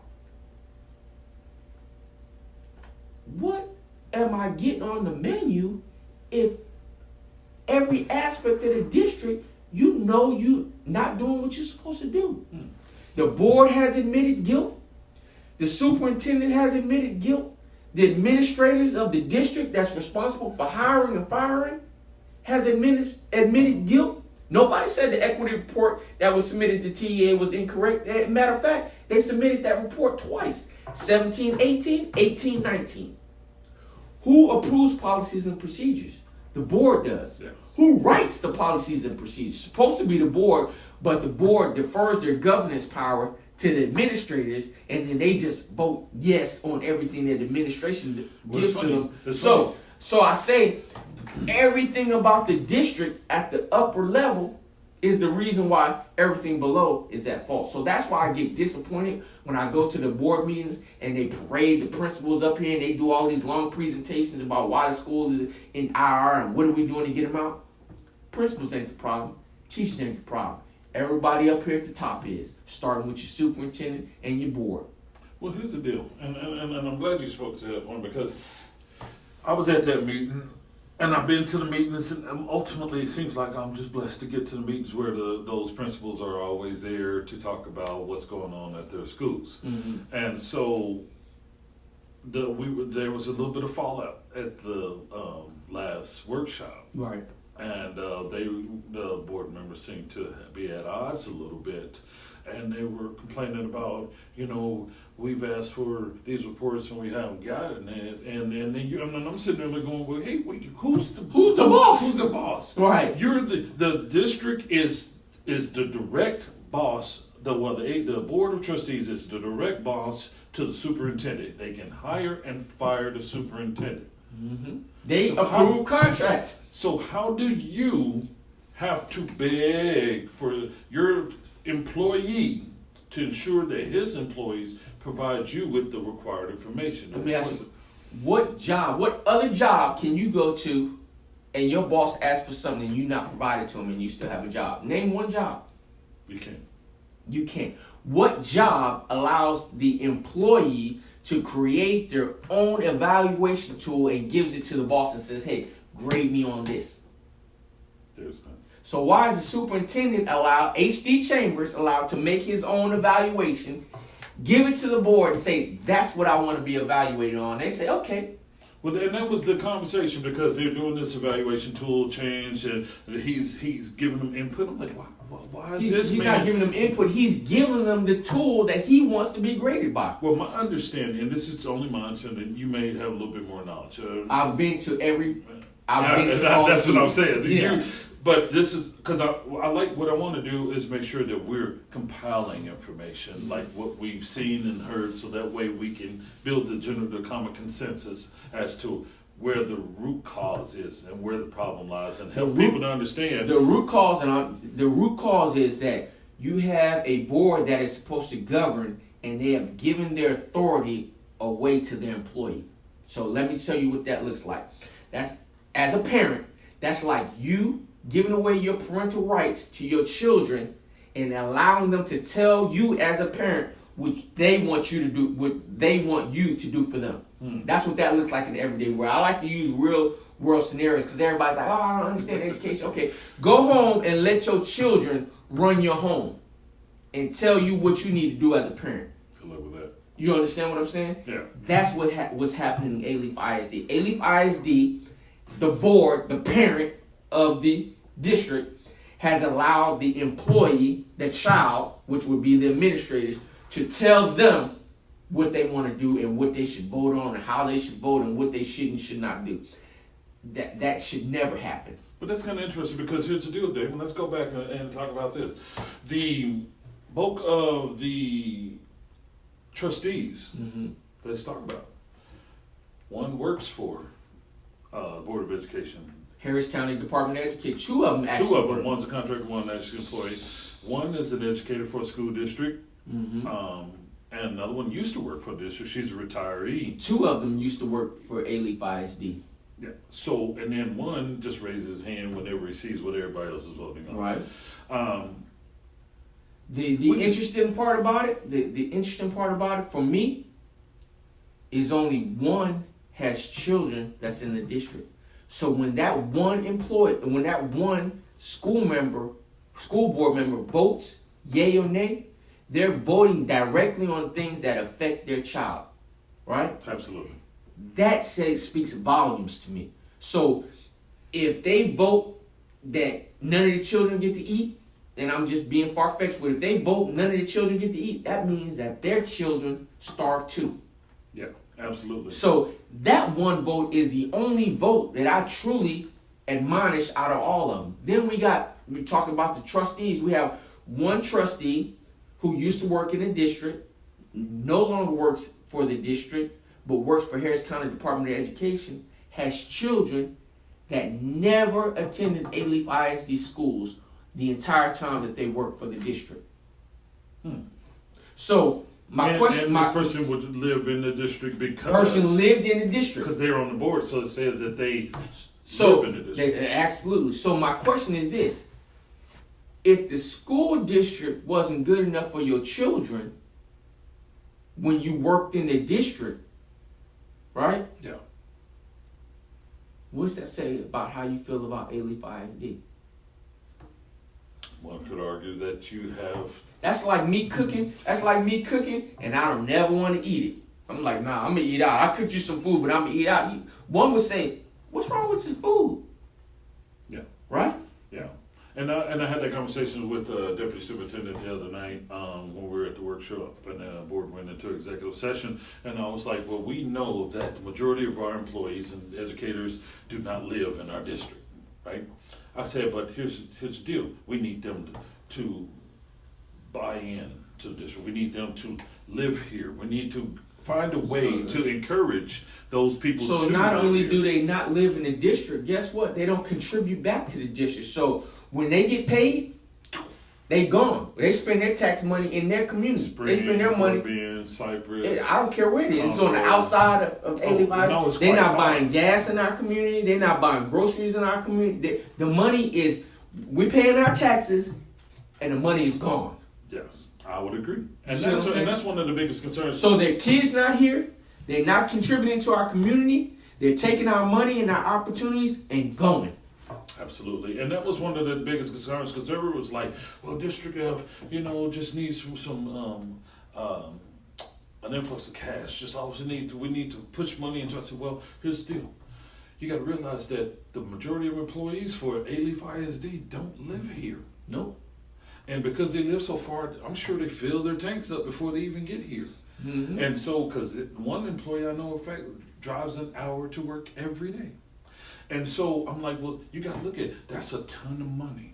What am I getting on the menu if every aspect of the district, you know you not doing what you're supposed to do? The board has admitted guilt. The superintendent has admitted guilt. The administrators of the district that's responsible for hiring and firing has admitted guilt. Nobody said the equity report that was submitted to TEA was incorrect. Matter of fact, they submitted that report twice, 17-18, 18-19. Who approves policies and procedures? The board does. Yes. Who writes the policies and procedures? Supposed to be the board, but the board defers their governance power to the administrators, and then they just vote yes on everything that the administration gives to them. So I say everything about the district at the upper level is the reason why everything below is at fault. So that's why I get disappointed when I go to the board meetings and they parade the principals up here and they do all these long presentations about why the school is in IR and what are we doing to get them out. Principals ain't the problem. Teachers ain't the problem. Everybody up here at the top is, starting with your superintendent and your board. Well, here's the deal, and I'm glad you spoke to that one, because I was at that meeting, and I've been to the meetings, and ultimately it seems like I'm just blessed to get to the meetings where those principals are always there to talk about what's going on at their schools. Mm-hmm. And so there was a little bit of fallout at the last workshop. Right. And the board members seemed to be at odds a little bit, and they were complaining about, we've asked for these reports and we haven't gotten it, and then I'm sitting there going, well, hey, wait, who's the boss? Who's the boss? Right. You're the district is the direct boss. The board of trustees is the direct boss to the superintendent. They can hire and fire the superintendent. Mm-hmm. They approve contracts. So how do you have to beg for your employee to ensure that his employees provide you with the required information? Let me ask you, what other job can you go to and your boss asks for something and you not provide it to him and you still have a job? Name one job. You can't. You can't. What job allows the employee to create their own evaluation tool and gives it to the boss and says, hey, grade me on this? There's none. So why is the superintendent allowed, HD Chambers allowed to make his own evaluation, give it to the board and say, that's what I want to be evaluated on? They say, okay. Well, and that was the conversation, because they're doing this evaluation tool change, and he's giving them input. I'm like, why is this he's man? Not giving them input. He's giving them the tool that he wants to be graded by. Well, my understanding, and this is only my understanding, you may have a little bit more knowledge. I've been to every. That's what I'm saying. Yeah. But this is because I like what I want to do is make sure that we're compiling information like what we've seen and heard, so that way we can build the common consensus as to where the root cause is and where the problem lies, and help people to understand the root cause. And the root cause is that you have a board that is supposed to govern, and they have given their authority away to their employee. So let me tell you what that looks like. That's, as a parent, that's like you giving away your parental rights to your children and allowing them to tell you as a parent what they want you to do, what they want you to do for them. That's what that looks like in the everyday world. I like to use real world scenarios because everybody's like, I don't understand education. Okay, go home and let your children run your home and tell you what you need to do as a parent. Good luck with that. You understand what I'm saying? Yeah. That's what's happening in Alief ISD. Alief ISD, the board, the parent of the district, has allowed the employee, the child, which would be the administrators, to tell them what they want to do and what they should vote on and how they should vote and what they should and should not do. That should never happen. But that's kind of interesting because here's the deal, David. Let's go back and talk about this. The bulk of the trustees, let's talk about. One works for Board of Education. Harris County Department of Education. Two of them actually. Two of them. One's a contractor, one actually employee. One is an educator for a school district. And another one used to work for the district. She's a retiree. Two of them used to work for Alief ISD. Yeah. So, and then one just raises his hand whenever he sees what everybody else is voting on. Right. The interesting part about it, the interesting part about it for me, is only one has children that's in the district. So when that one employee, when that one school board member votes yay or nay, they're voting directly on things that affect their child, right? Absolutely. That speaks volumes to me. So if they vote that none of the children get to eat, then I'm just being far-fetched. But if they vote none of the children get to eat, that means that their children starve too. Yeah, absolutely. So that one vote is the only vote that I truly admonish out of all of them. Then we talk about the trustees. We have one trustee who used to work in the district, no longer works for the district, but works for Harris County Department of Education, has children that never attended Alief ISD schools the entire time that they worked for the district. So my question, this person would live in the district because person lived in the district because they're on the board, so it says that they live in the district. Absolutely. So my question is this: if the school district wasn't good enough for your children when you worked in the district, right? Yeah. What's that say about how you feel about Alief ISD? One could argue that you have. That's like me cooking. And I don't never want to eat it. I'm like, nah, I'm gonna eat out. I cooked you some food, but I'm gonna eat out. One would say, what's wrong with this food? Yeah. Right? Yeah. And I had that conversation with Deputy Superintendent the other night when we were at the workshop, and the board went into executive session, and I was like, well, we know that the majority of our employees and educators do not live in our district, right? I said, but here's the deal. We need them to buy in to the district. We need them to live here. We need to find a way to encourage those people to So not only here. do they not live in the district, guess what? They don't contribute back to the district. So when they get paid, they gone. They spend their tax money in their community. They spend their money. Cypress. I don't care where it is. It's on the outside of Alief ISD. They're not buying gas in our community. They're not buying groceries in our community. The money is, we paying our taxes, and the money is gone. Yes, I would agree. And that's one of the biggest concerns. So their kids not here. They're not contributing to our community. They're taking our money and our opportunities and going. Absolutely. And that was one of the biggest concerns because everyone was like, well, District F, just needs some an influx of cash. Just all we need to push money into. I said, well, here's the deal. You got to realize that the majority of employees for Alief ISD don't live here. Nope. And because they live so far, I'm sure they fill their tanks up before they even get here. Mm-hmm. And so, because one employee I know, in fact, drives an hour to work every day. And so I'm like, well, you got to look at that's a ton of money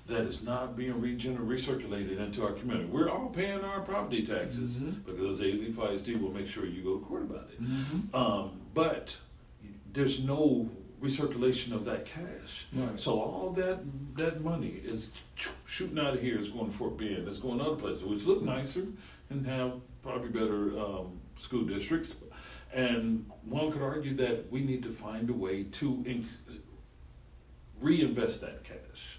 that is not being recirculated into our community. We're all paying our property taxes because Alief ISD will make sure you go to court about it. But there's no recirculation of that cash. Right. So all that money is shooting out of here. It's going to Fort Bend. It's going to other places, which look nicer and have probably better school districts. And one could argue that we need to find a way to reinvest that cash.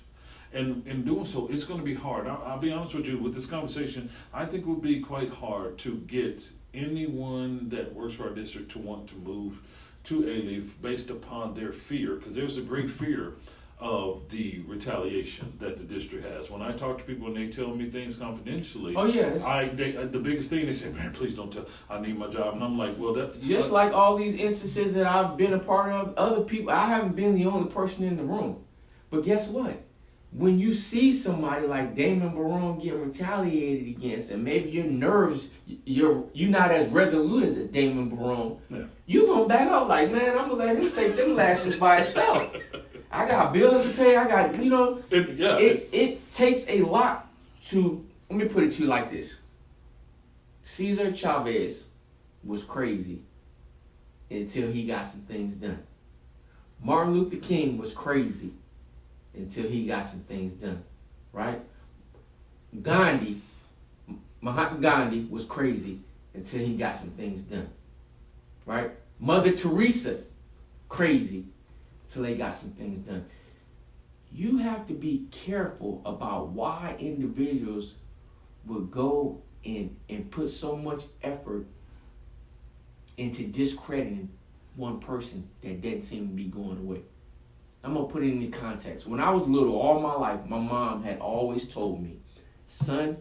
And in doing so, it's going to be hard. I'll be honest with you, with this conversation, I think it would be quite hard to get anyone that works for our district to want to move to Alief based upon their fear, because there's a great fear of the retaliation that the district has. When I talk to people and they tell me things confidentially, the biggest thing they say, man, please don't tell, I need my job. And I'm like, well, that's just like all these instances that I've been a part of, other people, I haven't been the only person in the room. But guess what? when you see somebody like Damon Barone getting retaliated against, and maybe your nerves, you're not as resolute as Damon Barone, you gonna back up like, man, I'm gonna let him take them lashes by himself. I got bills to pay. I got, it takes a lot to. Let me put it to you like this: Cesar Chavez was crazy until he got some things done. Martin Luther King was crazy until he got some things done, right? Mahatma Gandhi was crazy until he got some things done, right? Mother Teresa, crazy until they got some things done. You have to be careful about why individuals would go and put so much effort into discrediting one person that doesn't seem to be going away. I'm going to put it into context. When I was little, all my life, my mom had always told me, son,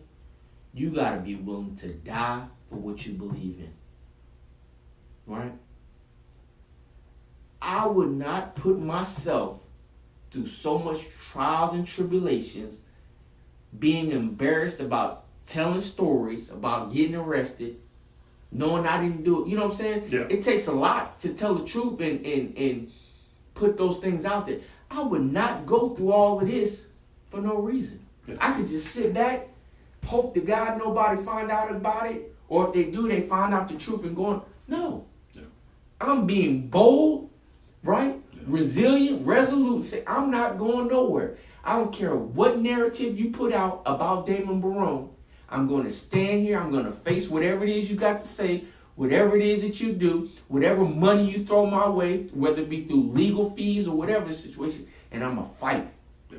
you got to be willing to die for what you believe in. Right? I would not put myself through so much trials and tribulations, being embarrassed about telling stories, about getting arrested, knowing I didn't do it. You know what I'm saying? Yeah. It takes a lot to tell the truth and put those things out there. I would not go through all of this for no reason. Yeah. I could just sit back, hope to God nobody find out about it, or if they do, they find out the truth and going, no. Yeah. I'm being bold, right? Yeah. Resilient, resolute. Say, I'm not going nowhere. I don't care what narrative you put out about Damon Barone. I'm going to stand here. I'm going to face whatever it is you got to say, whatever it is that you do, whatever money you throw my way, whether it be through legal fees or whatever the situation, and I'm going to fight. Yeah.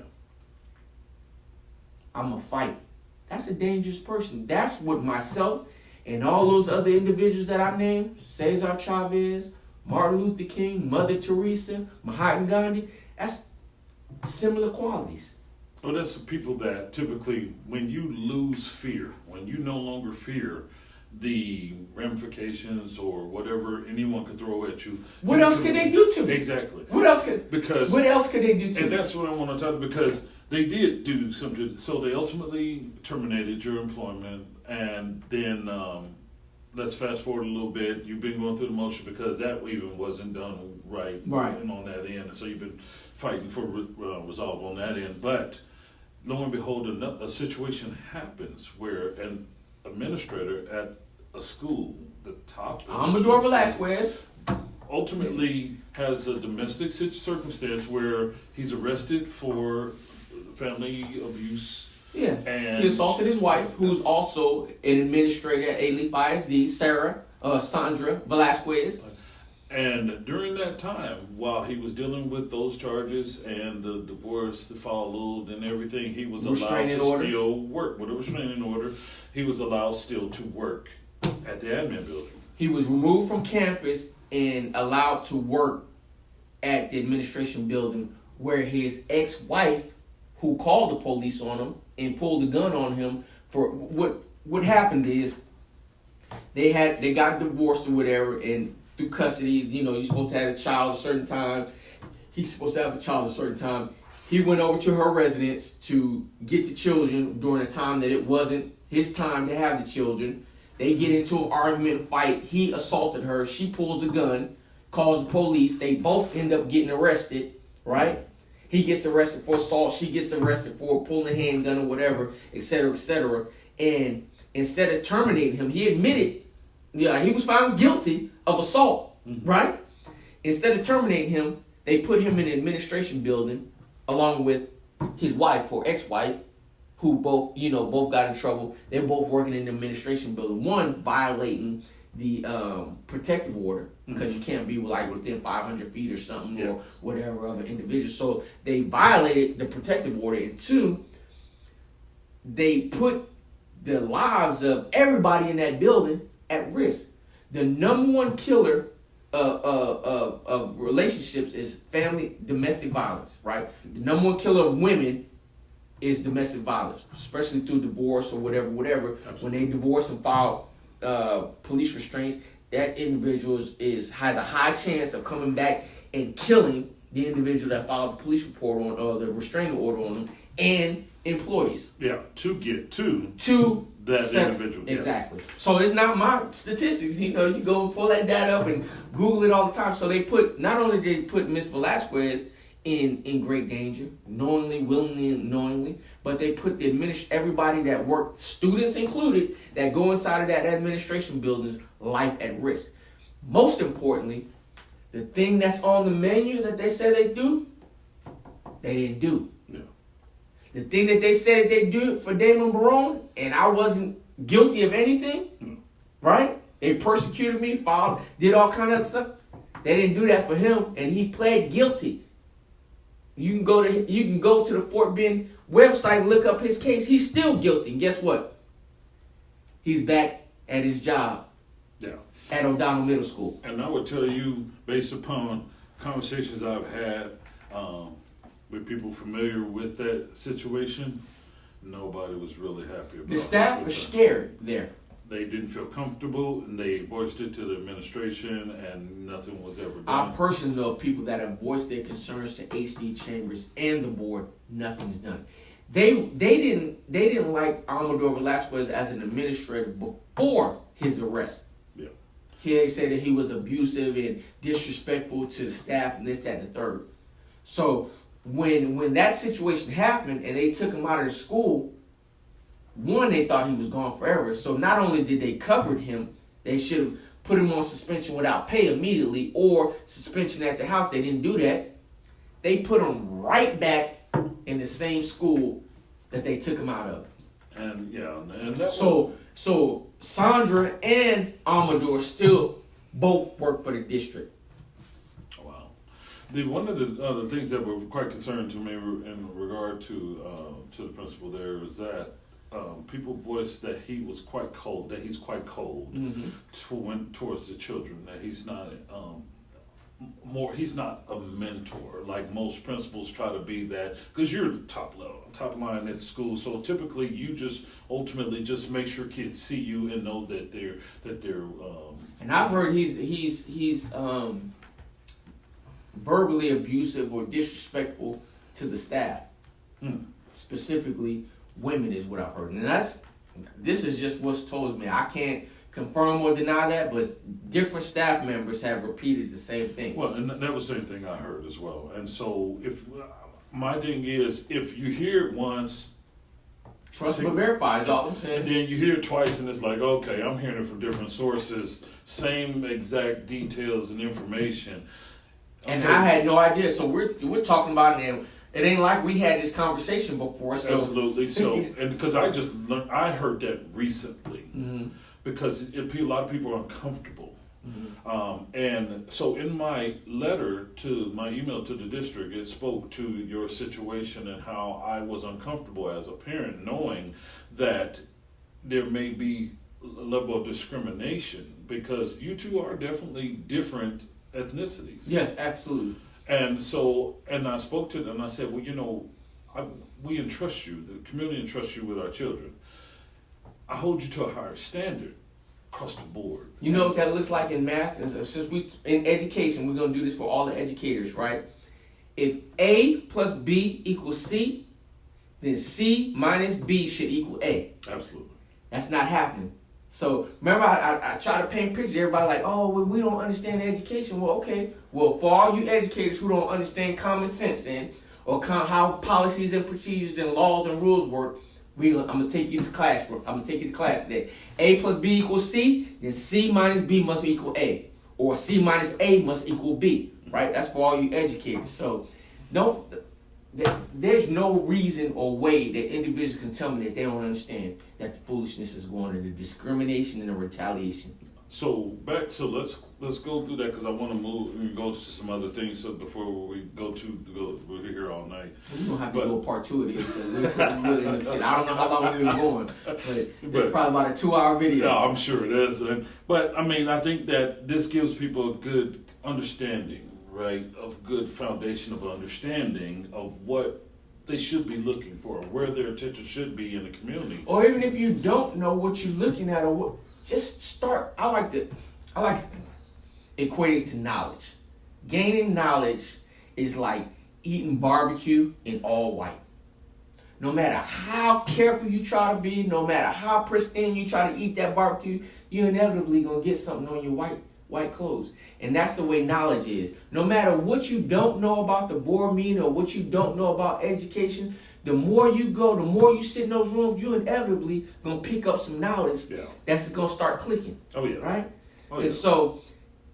I'm going to fight. That's a dangerous person. That's what myself and all those other individuals that I named, Cesar Chavez, Martin Luther King, Mother Teresa, Mahatma Gandhi, that's similar qualities. Well, that's the people that typically, when you lose fear, when you no longer fear the ramifications or whatever anyone could throw at you. What else could they do to me? Exactly. What else could they do to me? And that's what I want to talk about, because they did do something. So they ultimately terminated your employment, and then let's fast forward a little bit. You've been going through the motion because that even wasn't done right. And on that end. So you've been fighting for resolve on that end. But lo and behold, a situation happens where an administrator at a school, the top Amador Velasquez, ultimately has a domestic circumstance where he's arrested for family abuse. Yeah, and he assaulted his wife, who's also an administrator at Alief ISD, Sandra Velasquez. And during that time, while he was dealing with those charges and the divorce that followed and everything, he was allowed to still work. With a restraining order, he was allowed still to work at the admin building. He was removed from campus and allowed to work at the administration building, where his ex-wife, who called the police on him and pulled a gun on him for what happened is they got divorced or whatever, and through custody, you're supposed to have a child a certain time. He's supposed to have a child a certain time. He went over to her residence to get the children during a time that it wasn't his time to have the children. They get into an argument and fight. He assaulted her. She pulls a gun, calls the police. They both end up getting arrested, right? He gets arrested for assault. She gets arrested for pulling a handgun or whatever, et cetera, et cetera. And instead of terminating him, he admitted, he was found guilty of assault, right? Instead of terminating him, they put him in an administration building along with his wife or ex-wife, who both got in trouble. They're both working in the administration building. One violating the protective order, because you can't be within 500 feet or something, or whatever other individual. So they violated the protective order. And two, they put the lives of everybody in that building at risk. The number one killer of relationships is family domestic violence, right? The number one killer of women is domestic violence, especially through divorce or whatever. Absolutely. When they divorce and file police restraints, that individual has a high chance of coming back and killing the individual that filed the police report on the restraining order on them, and employees. Yeah, to get to that individual. Exactly. So it's not my statistics. You go pull that data up and Google it all the time. So they not only did they put Miss Velasquez in great danger, knowingly, willingly, and knowingly, but they put everybody that worked, students included, that go inside of that administration building's life at risk. Most importantly, the thing that's on the menu that they said they do, they didn't do. Yeah. The thing that they said they do for Damon Barone, and I wasn't guilty of anything, right? They persecuted me, did all kind of stuff. They didn't do that for him, and he pled guilty. You can go to the Fort Bend website and look up his case. He's still guilty. And guess what? He's back at his job. Yeah. At O'Donnell Middle School. And I would tell you, based upon conversations I've had with people familiar with that situation, nobody was really happy about it. The staff was scared there. They didn't feel comfortable, and they voiced it to the administration, and nothing was ever done. I personally know people that have voiced their concerns to HD Chambers and the board. Nothing's done. They didn't like Amador Velasquez as an administrator before his arrest. Yeah. They said that he was abusive and disrespectful to the staff and this, that, and the third. So when that situation happened and they took him out of the school, one, they thought he was gone forever. So not only did they cover him, they should have put him on suspension without pay immediately or suspension at the house. They didn't do that. They put him right back in the same school that they took him out of. And yeah, and that so Sandra and Amador still both work for the district. Wow. One of the things that were quite concerning to me in regard to the principal there was that people voiced that he was quite cold, that he's quite cold towards the children, that he's not he's not a mentor like most principals try to be, that because you're the top line at school, so typically you just ultimately just make sure kids see you and know that they're and I've heard he's verbally abusive or disrespectful to the staff, specifically women is what I've heard. And this is just what's told me. I can't confirm or deny that, but different staff members have repeated the same thing. Well, and that was the same thing I heard as well. And so my thing is, if you hear it once, trust but verify is all I'm saying. And then you hear it twice and it's like, okay, I'm hearing it from different sources, same exact details and information. And I had no idea. So we're talking about it, and it ain't like we had this conversation before. So absolutely. So, and because I heard that recently, because a lot of people are uncomfortable. And so in my email to the district, it spoke to your situation and how I was uncomfortable as a parent, knowing that there may be a level of discrimination because you two are definitely different ethnicities. Yes, absolutely. And so, and I spoke to them and I said, well, we entrust you, the community entrusts you with our children. I hold you to a higher standard across the board. You know what that looks like in math? Since in education, we're going to do this for all the educators, right? If A plus B equals C, then C minus B should equal A. Absolutely. That's not happening. So remember, I try to paint pictures. Everybody like, oh, well, we don't understand education. Well, okay. Well, for all you educators who don't understand common sense then, or how policies and procedures and laws and rules work, I'm gonna take you to class. I'm gonna take you to class today. A plus B equals C. Then C minus B must equal A, or C minus A must equal B. Right? That's for all you educators. So there's no reason or way that individuals can tell me that they don't understand that the foolishness is going to the discrimination and the retaliation. So let's go through that because I want to move and go to some other things. So before we we're here all night. We're gonna have to go part 2 of this because we really I don't know how long we've been going, but it's probably about a 2-hour video. No, I'm sure it is. But I mean, I think that this gives people a good understanding. Right, of good foundation of understanding of what they should be looking for, where their attention should be in the community. Or even if you don't know what you're looking at, just start. I like to equate it to knowledge. Gaining knowledge is like eating barbecue in all white. no matter how careful you try to be, no matter how pristine you try to eat that barbecue, you're inevitably going to get something on your white clothes. And that's the way knowledge is. No matter what you don't know about the board meeting or what you don't know about education, the more you go, the more you sit in those rooms, you're inevitably going to pick up some knowledge that's going to start clicking. Oh, yeah. Right? Oh, yeah. And so,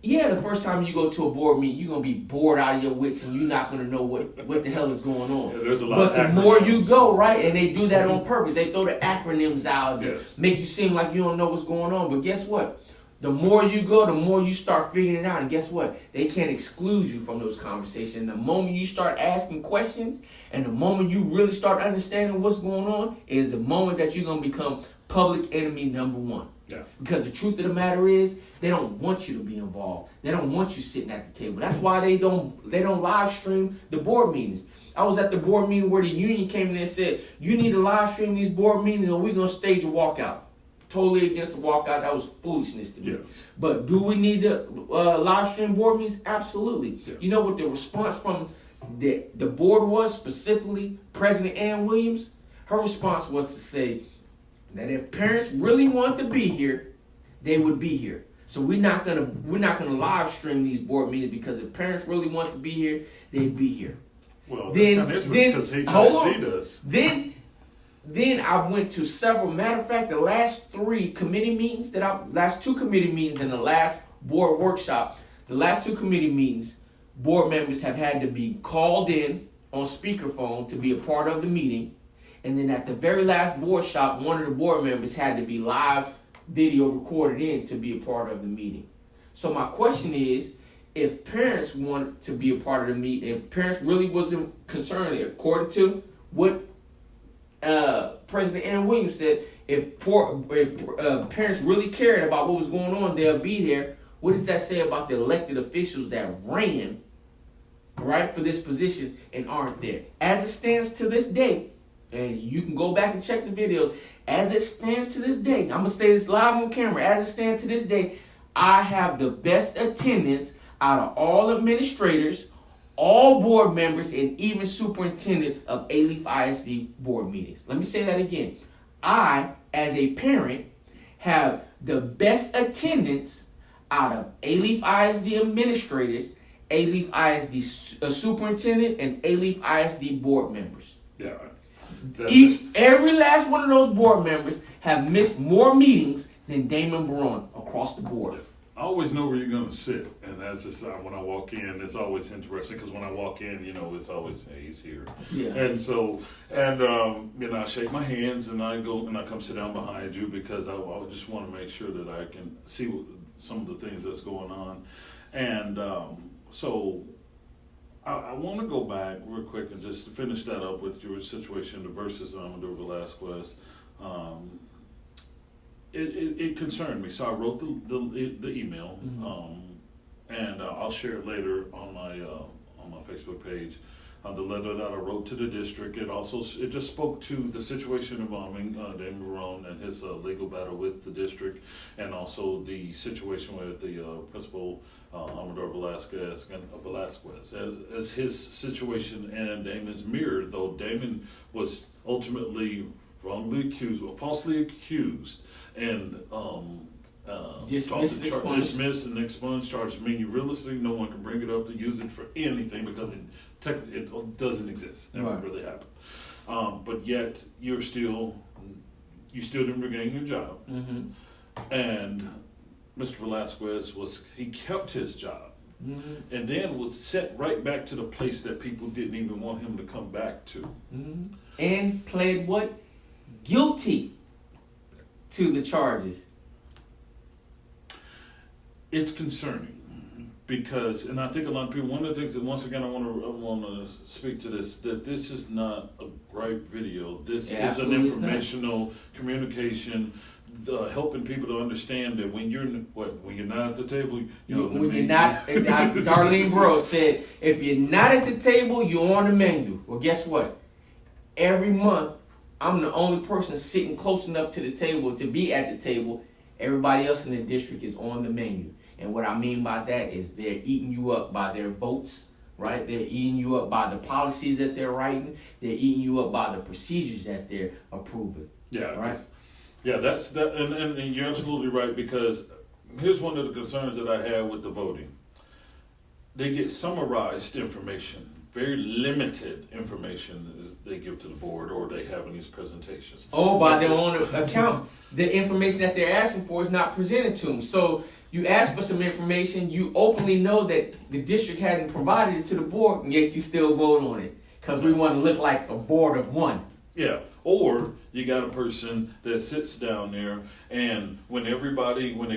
yeah, the first time you go to a board meeting, you're going to be bored out of your wits and you're not going to know what the hell is going on. Yeah, there's a lot but of the acronyms. more you go, right, and they do that on purpose. They throw the acronyms out to Yes. make you seem like you don't know what's going on. But guess what? The more you go, the more you start figuring it out. And guess what? They can't exclude you from those conversations. The moment you start asking questions and the moment you really start understanding what's going on is the moment that you're going to become public enemy number one. Yeah. Because the truth of the matter is, they don't want you to be involved. They don't want you sitting at the table. That's why they don't live stream the board meetings. I was at the board meeting where the union came in and said, you need to live stream these board meetings or we're going to stage a walkout. Totally against the walkout. That was foolishness to me. Yes. But do we need to live stream board meetings? Absolutely. Yeah. You know what the response from the board was, specifically President Ann Williams? Her response was to say that if parents really want to be here, they would be here. So we're not gonna live stream these board meetings because if parents really want to be here, they'd be here. Well, that's kind of interesting because HISD does. Then I went to several. Matter of fact, the last two committee meetings and the last board workshop, the last two committee meetings, board members have had to be called in on speakerphone to be a part of the meeting. And then at the very last board shop, one of the board members had to be live video recorded in to be a part of the meeting. So my question is, if parents want to be a part of the meeting, if parents really wasn't concerned, according to what President Ann Williams said, if parents really cared about what was going on, they'll be there. What does that say about the elected officials that ran, right, for this position and aren't there? As it stands to this day, and you can go back and check the videos, as it stands to this day, I'm going to say this live on camera, as it stands to this day, I have the best attendance out of all administrators, all board members, and even superintendent of Alief ISD board meetings. Let me say that again. I, as a parent, have the best attendance out of Alief ISD administrators, Alief ISD superintendent, and Alief ISD board members. Yeah. Every last one of those board members have missed more meetings than Damon Barone across the board. I always know where you're going to sit, and that's just when I walk in, it's always interesting because when I walk in, it's always, hey, he's here. Yeah. And so, I shake my hands and I go and I come sit down behind you because I just want to make sure that I can see some of the things that's going on. And so I want to go back real quick and just finish that up with your situation versus Amador Velasquez. It concerned me, so I wrote the email, and I'll share it later on my Facebook page. The letter that I wrote to the district. It just spoke to the situation involving Damon Barone and his legal battle with the district, and also the situation with the principal Amador Velasquez as his situation and Damon's mirrored. Though Damon was ultimately falsely accused, and dismissed and expunged charges. Meaning, realistically, no one can bring it up to use it for anything because it doesn't exist. Never really happened. But yet, you still didn't regain your job. Mm-hmm. And Mr. Velasquez he kept his job. Mm-hmm. And then was set right back to the place that people didn't even want him to come back to. Mm-hmm. And pled what? Guilty to the charges. It's concerning because, and I think a lot of people, one of the things that, once again, I want to speak to this, that this is not a gripe video. This is an informational communication, helping people to understand that when you're not at the table, Darlene Bro said, if you're not at the table, you're on the menu. Well, guess what? Every month, I'm the only person sitting close enough to the table to be at the table. Everybody else in the district is on the menu. And what I mean by that is they're eating you up by their votes, right? They're eating you up by the policies that they're writing. They're eating you up by the procedures that they're approving. Yeah, right. Yeah, that's that, and you're absolutely right, because here's one of the concerns that I have with the voting. They get summarized information, very limited information as they give to the board or they have in these presentations. Oh, by their own account, the information that they're asking for is not presented to them. So you ask for some information, you openly know that the district hadn't provided it to the board, and yet you still vote on it because we want to look like a board of one. Yeah, or you got a person that sits down there, and when they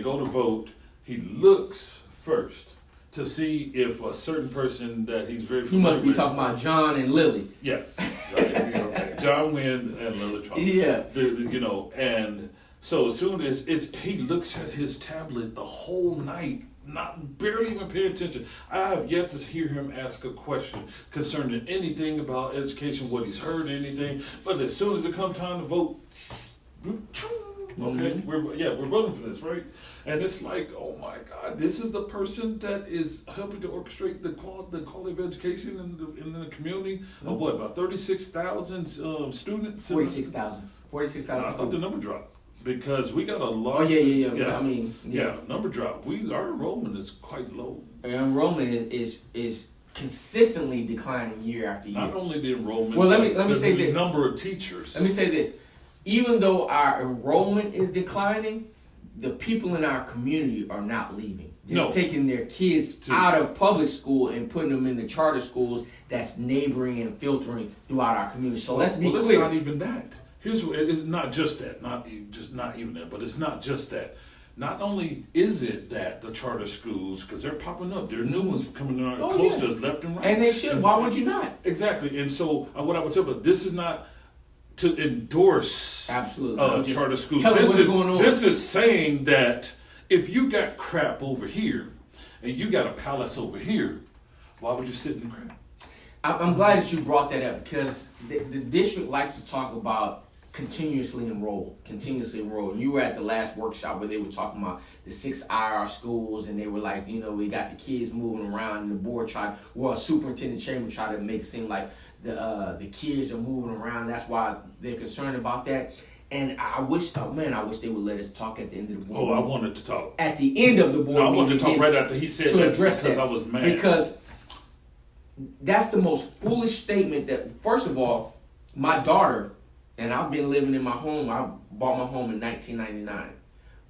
go to vote, he looks first to see if a certain person that he's very familiar You must be with, talking about John and Lily. Yes, okay. John Wynn and Lily Trump. Yeah. And so as soon as he looks at his tablet the whole night, barely even paying attention. I have yet to hear him ask a question concerning anything about education, what he's heard, anything. But as soon as it comes time to vote, okay, we're voting for this, right? And it's like, oh my God, this is the person that is helping to orchestrate the quality of education in the community of what, about 36,000 students? 46,000. 46,000. I thought the number dropped. Because we got a lot. Oh yeah. I mean, number drop. Our enrollment is quite low. Our enrollment is consistently declining year after year. Not only the enrollment. Well, let me say this. The number of teachers. Let me say this. Even though our enrollment is declining, the people in our community are not leaving. They're taking their kids out of public school and putting them in the charter schools that's neighboring and filtering throughout our community. So let's be clear. It's not even that. It's not just that, not even that, but it's not just that. Not only is it that the charter schools, because they're popping up, there are new ones coming on close to us left and right. And they should. Why would you not? Exactly. And so what I would tell you, but this is not to endorse charter schools. This is saying that if you got crap over here and you got a palace over here, why would you sit in the crap? I'm glad that you brought that up, because the district likes to talk about continuously enrolled. And you were at the last workshop where they were talking about the 6 IR schools, and they were like, we got the kids moving around, and the board superintendent chamber tried to make it seem like the kids are moving around. That's why they're concerned about that. And I wish they would let us talk at the end of the board. Oh, I wanted to talk. At the end of the board I wanted to talk right after he said to that, address because that. I was mad. Because that's the most foolish statement that, first of all, my daughter, and I've been living in my home, I bought my home in 1999.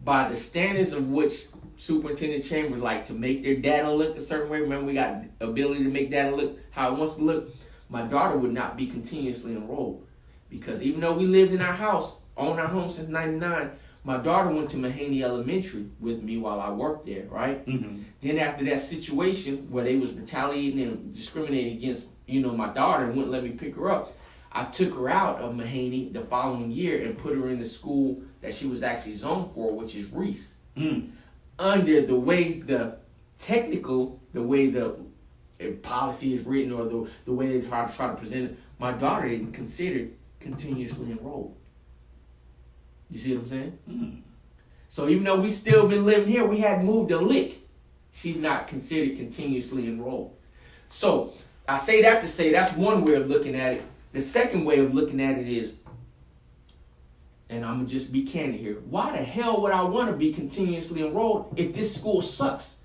By the standards of which superintendent chambers like to make their data look a certain way, remember we got ability to make data look how it wants to look, my daughter would not be continuously enrolled. Because even though we lived in our house, owned our home since 99, my daughter went to Mahaney Elementary with me while I worked there, right? Mm-hmm. Then after that situation where they was retaliating and discriminating against, my daughter and wouldn't let me pick her up, I took her out of Mahaney the following year and put her in the school that she was actually zoned for, which is Reese. Mm. Under the way the policy is written, or the way they try to present it, my daughter isn't considered continuously enrolled. You see what I'm saying? Mm. So even though we still been living here, we hadn't moved a lick. She's not considered continuously enrolled. So I say that to say that's one way of looking at it. The second way of looking at it is, and I'm gonna just be candid here, why the hell would I want to be continuously enrolled if this school sucks?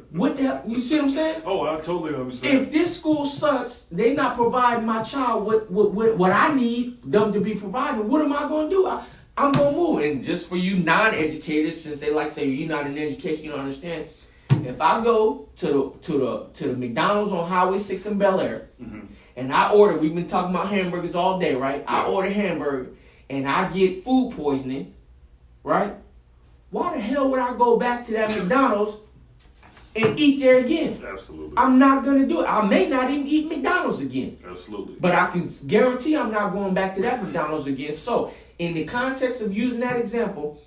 What the hell? You see what I'm saying? Oh, I totally understand. If this school sucks, they not providing my child what I need them to be providing. What am I going to do? I'm going to move. And just for you non-educated, since they like to say you're not in education, you don't understand. If I go to the McDonald's on Highway 6 in Bel Air, mm-hmm. and I order, we've been talking about hamburgers all day, right? Yeah. I order hamburger, and I get food poisoning, right? Why the hell would I go back to that McDonald's and eat there again? Absolutely. I'm not going to do it. I may not even eat McDonald's again. Absolutely. But I can guarantee I'm not going back to that McDonald's again. So, in the context of using that example,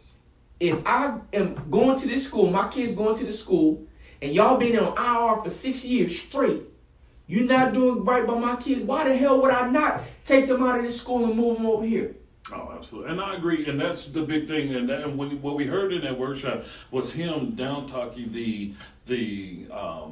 if I am going to this school, my kids going to the school, and y'all been on IR for 6 years straight, you're not doing right by my kids, why the hell would I not take them out of this school and move them over here? Oh, absolutely, and I agree, and that's the big thing. And what we heard in that workshop was him down talking the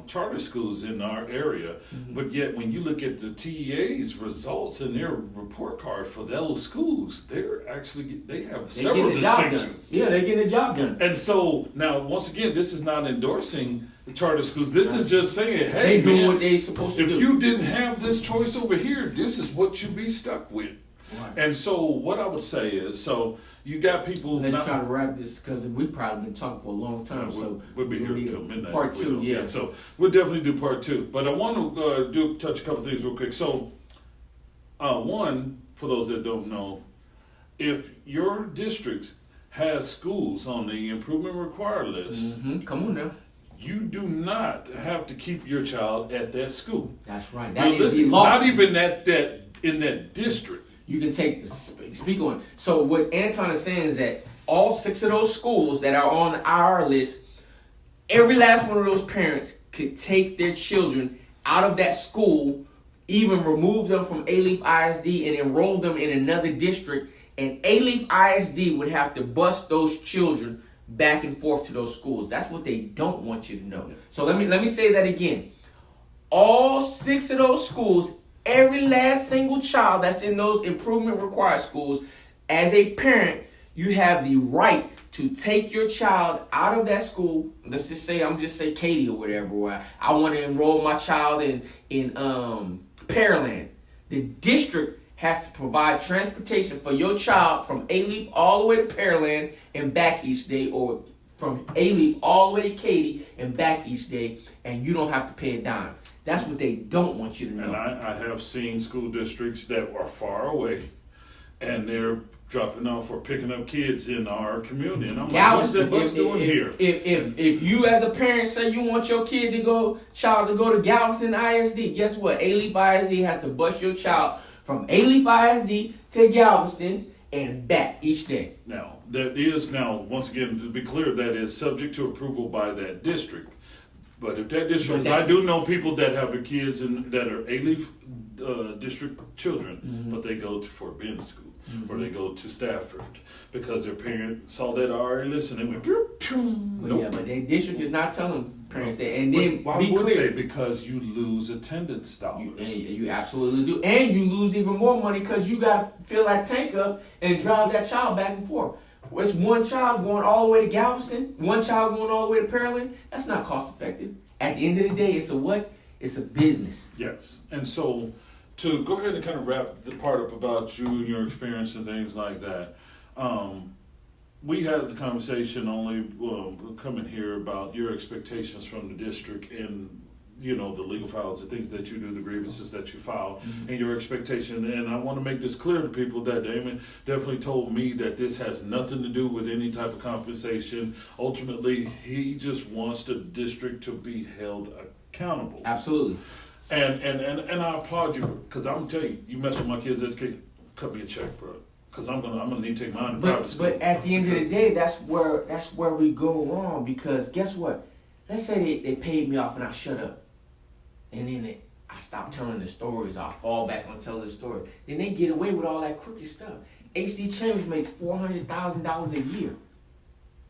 charter schools in our area. Mm-hmm. But yet, when you look at the TEA's results and their report card for those schools, they have several distinctions. Yeah, they're getting the job done. And so now, once again, this is not endorsing the charter schools. This is just saying, hey, they do what they're supposed to do. If you didn't have this choice over here, this is what you'd be stuck with. Right. And so what I would say is, so you got people. Let's try to wrap this because we probably been talking for a long time. So we'll be here until midnight. Part 2, yeah. So we'll definitely do part 2. But I want to touch a couple things real quick. So one, for those that don't know, if your district has schools on the improvement required list, mm-hmm. Come on now. You do not have to keep your child at that school. That's right. That is the law. Not even in that district. You can speak on. So what Anton is saying is that all 6 of those schools that are on our list, every last one of those parents could take their children out of that school, even remove them from Alief ISD and enroll them in another district, and Alief ISD would have to bus those children back and forth to those schools. That's what they don't want you to know. So let me say that again. All 6 of those schools, every last single child that's in those improvement required schools, as a parent, you have the right to take your child out of that school. Let's just say, say Katie or whatever, where I want to enroll my child in Pearland. The district has to provide transportation for your child from Alief all the way to Pearland and back each day, or from Alief all the way to Katy and back each day, and you don't have to pay a dime. That's what they don't want you to know. And I have seen school districts that are far away, and they're dropping off or picking up kids in our community. And I'm like, what's that bus doing here? If you as a parent say you want your child to go to Galveston ISD, guess what? Alief ISD has to bus your child from Alief ISD to Galveston and back each day. Now, once again, to be clear, that is subject to approval by that district. But if that district, I do know people that have their kids that are Alief district children, mm-hmm. but they go to Fort Bend School, mm-hmm. or they go to Stafford because their parent saw that already listen and went, pew, pew. Nope. Yeah, but their district is not telling parents that. And then why would they? Because you lose attendance dollars. You absolutely do. And you lose even more money because you got to fill that tank up and drive that child back and forth. It's one child going all the way to Galveston, one child going all the way to Pearland. That's not cost effective. At the end of the day, it's a what? It's a business. Yes. And so to go ahead and kind of wrap the part up about you and your experience and things like that, we had the conversation only coming here about your expectations from the district and, you know, the legal files, the things that you do, the grievances that you file, mm-hmm. and your expectation. And I want to make this clear to people that Damon definitely told me that this has nothing to do with any type of compensation. Ultimately, he just wants the district to be held accountable. Absolutely. And I applaud you, because I'm telling you, you mess with my kids' education, cut me a check, bro. Because I'm gonna need to take mine to private school. But at the end of the day, that's where we go wrong. Because guess what? Let's say they paid me off and I shut up. And then I stop telling the stories. I fall back on telling the story. Then they get away with all that crooked stuff. HD Chambers makes $400,000 a year,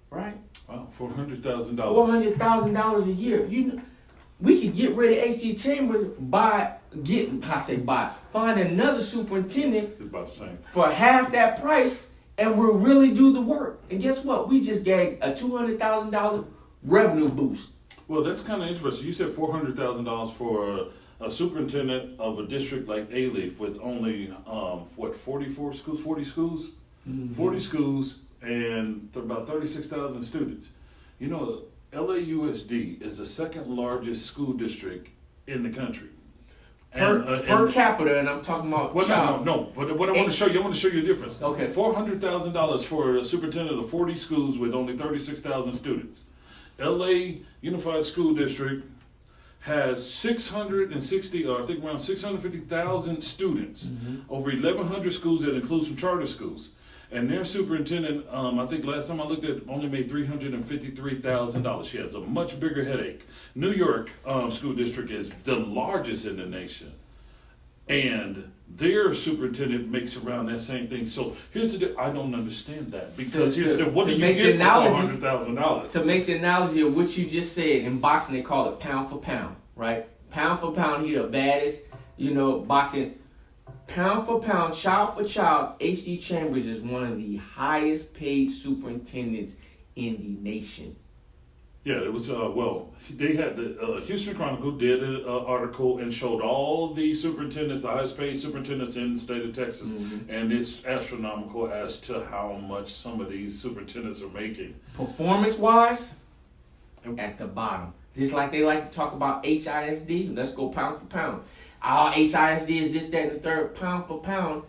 right? Wow, $400,000. $400,000 a year. We could get rid of HD Chambers find another superintendent it's about the same. For half that price, and we'll really do the work. And guess what? We just gave a $200,000 revenue boost. Well, that's kind of interesting. You said $400,000 for a superintendent of a district like Alief with only 44 schools, 40 schools, mm-hmm. 40 schools, and about 36,000 students. You know, LAUSD is the second largest school district in the country. Per capita, and I'm talking about No. But what I want to show you the difference. Okay. $400,000 for a superintendent of 40 schools with only 36,000 students. LA Unified School District has 660, or I think around 650,000 students, mm-hmm. over 1,100 schools that include some charter schools. And their superintendent, I think last time I looked at, only made $353,000. She has a much bigger headache. New York School District is the largest in the nation. and their superintendent makes around that same thing. So here's the deal. I don't understand that, because here's the what do you get for $400,000? To make the analogy of what you just said, in boxing they call it pound for pound, right? Pound for pound, he the baddest, boxing. Pound for pound, child for child, H.D. Chambers is one of the highest paid superintendents in the nation. Yeah, it was, they had the Houston Chronicle did an article and showed all the superintendents, the highest paid superintendents in the state of Texas. Mm-hmm. And it's astronomical as to how much some of these superintendents are making. Performance-wise, at the bottom. Just like they like to talk about HISD, let's go pound for pound. HISD is this, that, and the third. Pound for pound,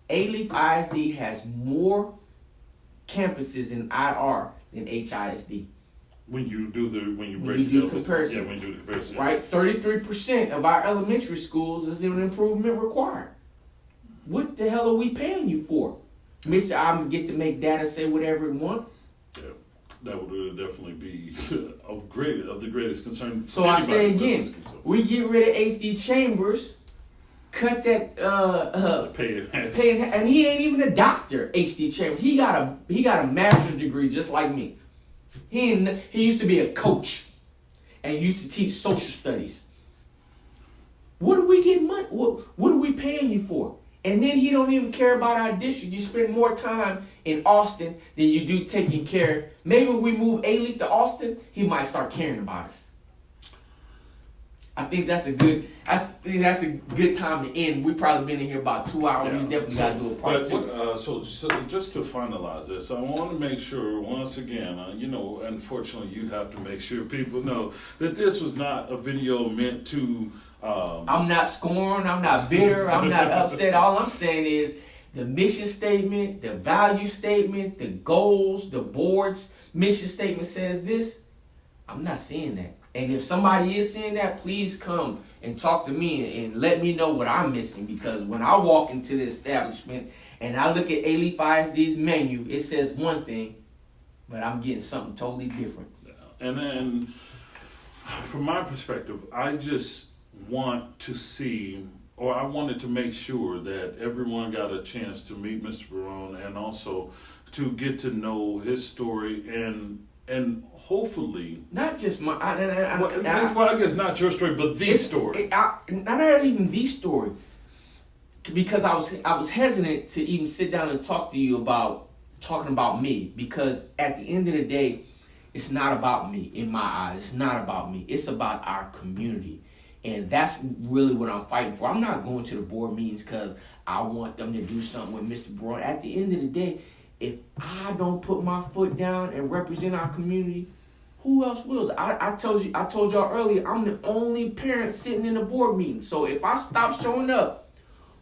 Alief ISD has more campuses in IR than HISD. When you do the comparison. Yeah, when you do the comparison. Right? 33% of our elementary schools is an improvement required. What the hell are we paying you for? Mr. I get to make data say whatever it wants. Yeah, that would definitely be of the greatest concern. So I say again, we get rid of H.D. Chambers, cut that pay, and he ain't even a doctor. H.D. Chambers, he got a master's degree just like me. He used to be a coach and used to teach social studies. What do we get money? What are we paying you for? And then he don't even care about our district. You spend more time in Austin than you do taking care. Maybe if we move Alief to Austin, he might start caring about us. I think that's a good time to end. We've probably been in here about 2 hours. Yeah. We definitely got to do a part two. So just to finalize this, I want to make sure once again, unfortunately, you have to make sure people know that this was not a video meant to. I'm not scorned. I'm not bitter. I'm not upset. All I'm saying is the mission statement, the value statement, the goals, the board's mission statement says this. I'm not seeing that. And if somebody is seeing that, please come and talk to me and let me know what I'm missing. Because when I walk into the establishment and I look at Alief ISD's menu, it says one thing, but I'm getting something totally different. And then, from my perspective, I just want to see, or I wanted to make sure that everyone got a chance to meet Mr. Barone and also to get to know his story and hopefully not just my. I guess not your story, but the story. Not even the story, because I was hesitant to even sit down and talk to you about talking about me, because at the end of the day, it's not about me in my eyes. It's not about me. It's about our community, and that's really what I'm fighting for. I'm not going to the board meetings because I want them to do something with Mr. Brown. At the end of the day, if I don't put my foot down and represent our community, who else will? I told y'all earlier, I'm the only parent sitting in a board meeting. So if I stop showing up,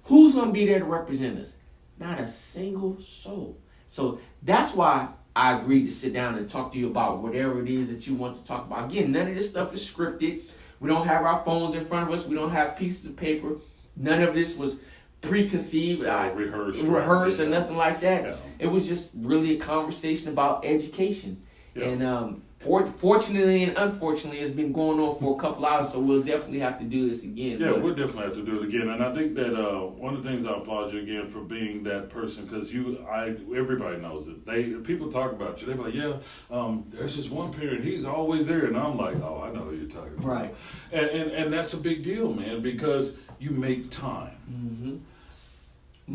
who's going to be there to represent us? Not a single soul. So that's why I agreed to sit down and talk to you about whatever it is that you want to talk about. Again, none of this stuff is scripted. We don't have our phones in front of us. We don't have pieces of paper. None of this was preconceived, rehearsed, or nothing like that. Yeah. It was just really a conversation about education. Yeah. And fortunately and unfortunately, it's been going on for a couple hours, so we'll definitely have to do this again. Yeah, we'll definitely have to do it again. And I think that one of the things I applaud you again for being that person, because everybody knows it. People talk about you. They're like, there's this one parent, he's always there. And I'm like, oh, I know who you're talking about. Right. And that's a big deal, man, because you make time. Mm-hmm.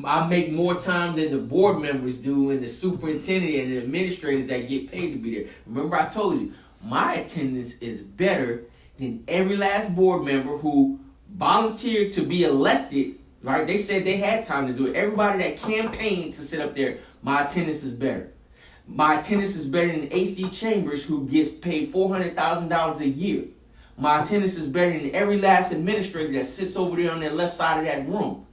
I make more time than the board members do, and the superintendent and the administrators that get paid to be there. Remember, I told you, my attendance is better than every last board member who volunteered to be elected, right? They said they had time to do it. Everybody that campaigned to sit up there, my attendance is better. My attendance is better than H.D. Chambers, who gets paid $400,000 a year. My attendance is better than every last administrator that sits over there on the left side of that room.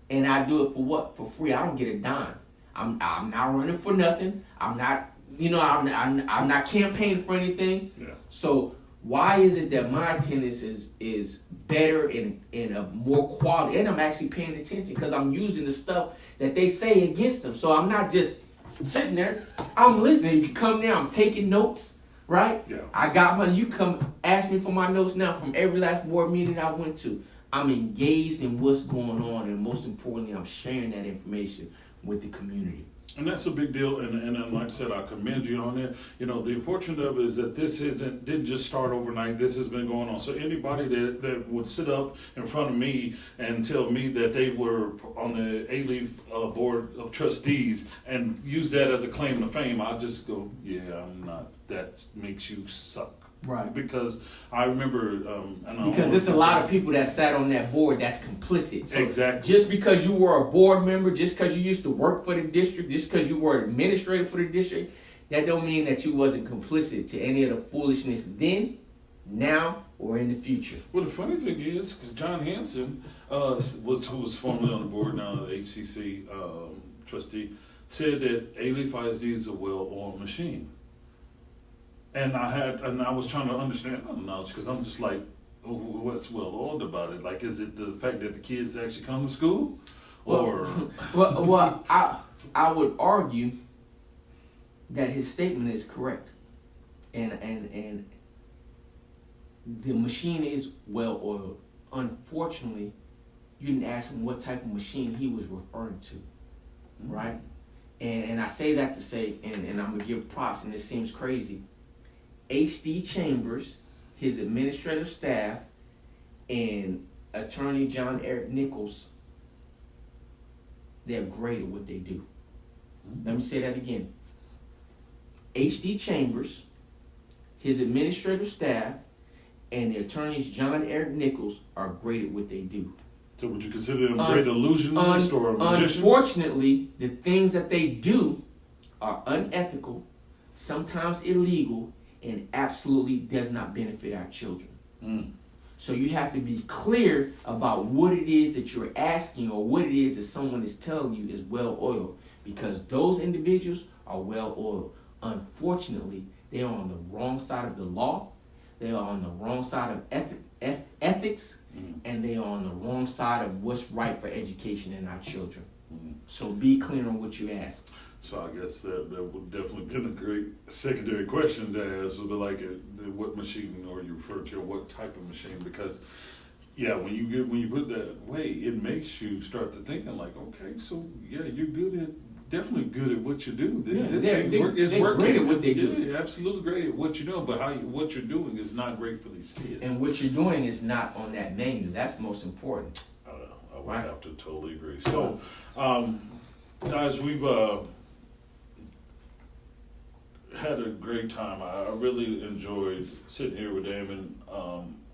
And I do it for what? For free. I don't get a dime. I'm not running for nothing. I'm not, I'm not campaigning for anything. Yeah. So why is it that my attendance is better and a more quality? And I'm actually paying attention because I'm using the stuff that they say against them. So I'm not just sitting there. I'm listening. If you come there, I'm taking notes, right? Yeah. I got money. You come ask me for my notes now from every last board meeting I went to. I'm engaged in what's going on, and most importantly, I'm sharing that information with the community. And that's a big deal, and like I said, I commend you on it. You know, the unfortunate of it is that this didn't just start overnight. This has been going on. So anybody that would sit up in front of me and tell me that they were on the Alief board of trustees and use that as a claim to fame, I just go, yeah, I'm not. That makes you suck. Right. Because I remember, because it's a lot of people that sat on that board that's complicit. So exactly. Just because you were a board member, just because you used to work for the district, just because you were an administrator for the district, that don't mean that you wasn't complicit to any of the foolishness then, now, or in the future. Well, the funny thing is, because John Hanson, who was formerly on the board, now the HCC trustee, said that Alief ISD is a well-oiled machine. And I was trying to understand the knowledge, because I'm just like, oh, what's well-oiled about it? Like, is it the fact that the kids actually come to school? Or well, I would argue that his statement is correct, and the machine is well-oiled. Unfortunately, you didn't ask him what type of machine he was referring to, right? And I say that to say, and I'm gonna give props, and this seems crazy. H.D. Chambers, his administrative staff, and attorney John Eric Nichols, they're great at what they do. Let me say that again. H.D. Chambers, his administrative staff, and the attorneys John Eric Nichols are great at what they do. So would you consider them great illusionists or magicians? Unfortunately, the things that they do are unethical, sometimes illegal, and absolutely does not benefit our children. So you have to be clear about what it is that you're asking, or what it is that someone is telling you is well-oiled, because those individuals are well-oiled. Unfortunately, they are on the wrong side of the law, they are on the wrong side of ethics, and they are on the wrong side of what's right for education in our children. So be clear on what you ask. So I guess that would definitely been a great secondary question to ask, like what machine are you referring to, or what type of machine? Because yeah, when you put that way, it makes you start to thinking like, okay, so yeah, you're definitely good at what you do. They're great at what they do. Yeah, absolutely great at what you know, but what you're doing is not great for these kids. And what you're doing is not on that menu. That's most important. I would have to totally agree. So, guys, we've had a great time. I really enjoyed sitting here with Damon.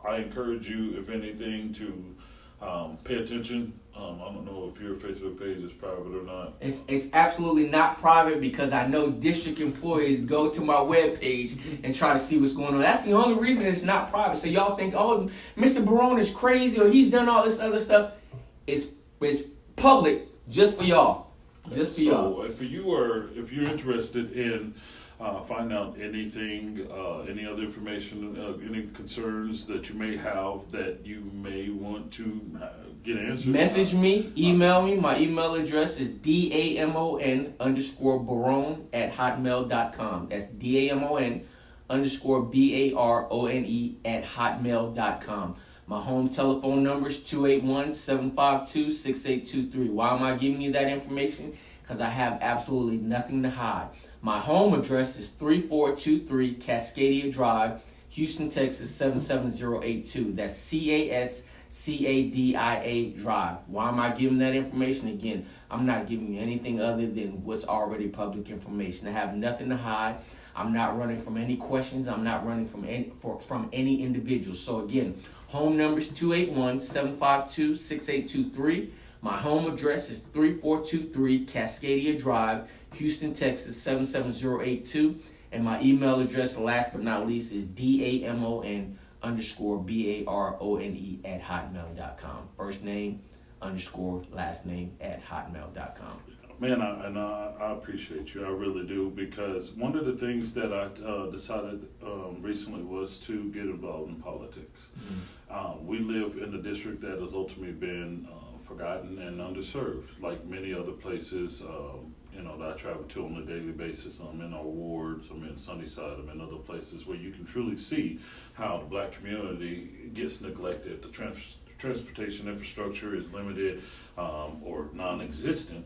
I encourage you, if anything, to pay attention. I don't know if your Facebook page is private or not. It's absolutely not private, because I know district employees go to my webpage and try to see what's going on. That's the only reason it's not private. So y'all think, oh, Mr. Barone is crazy, or he's done all this other stuff. It's public just for y'all. Just for y'all. So if you're interested in find out anything, any other information, any concerns that you may have that you may want to get answered. Message me, email me. My email address is damon_barone@hotmail.com. That's damon_barone@hotmail.com. My home telephone number is 281-752-6823. Why am I giving you that information? Because I have absolutely nothing to hide. My home address is 3423 Cascadia Drive, Houston, Texas 77082. That's CASCADIA Drive. Why am I giving that information? Again, I'm not giving you anything other than what's already public information. I have nothing to hide. I'm not running from any questions. I'm not running from any individual. So again, home number is 281-752-6823. My home address is 3423 Cascadia Drive, Houston, Texas 77082. And my email address, last but not least, is damon_barone@hotmail.com. First name _ last name @hotmail.com. Man, I appreciate you. I really do, because one of the things that I decided recently was to get involved in politics. We live in a district that has ultimately been forgotten and underserved, like many other places that I travel to on a daily basis. I'm in our wards, I'm in Sunnyside, I'm in other places where you can truly see how the black community gets neglected. The transportation infrastructure is limited or non-existent.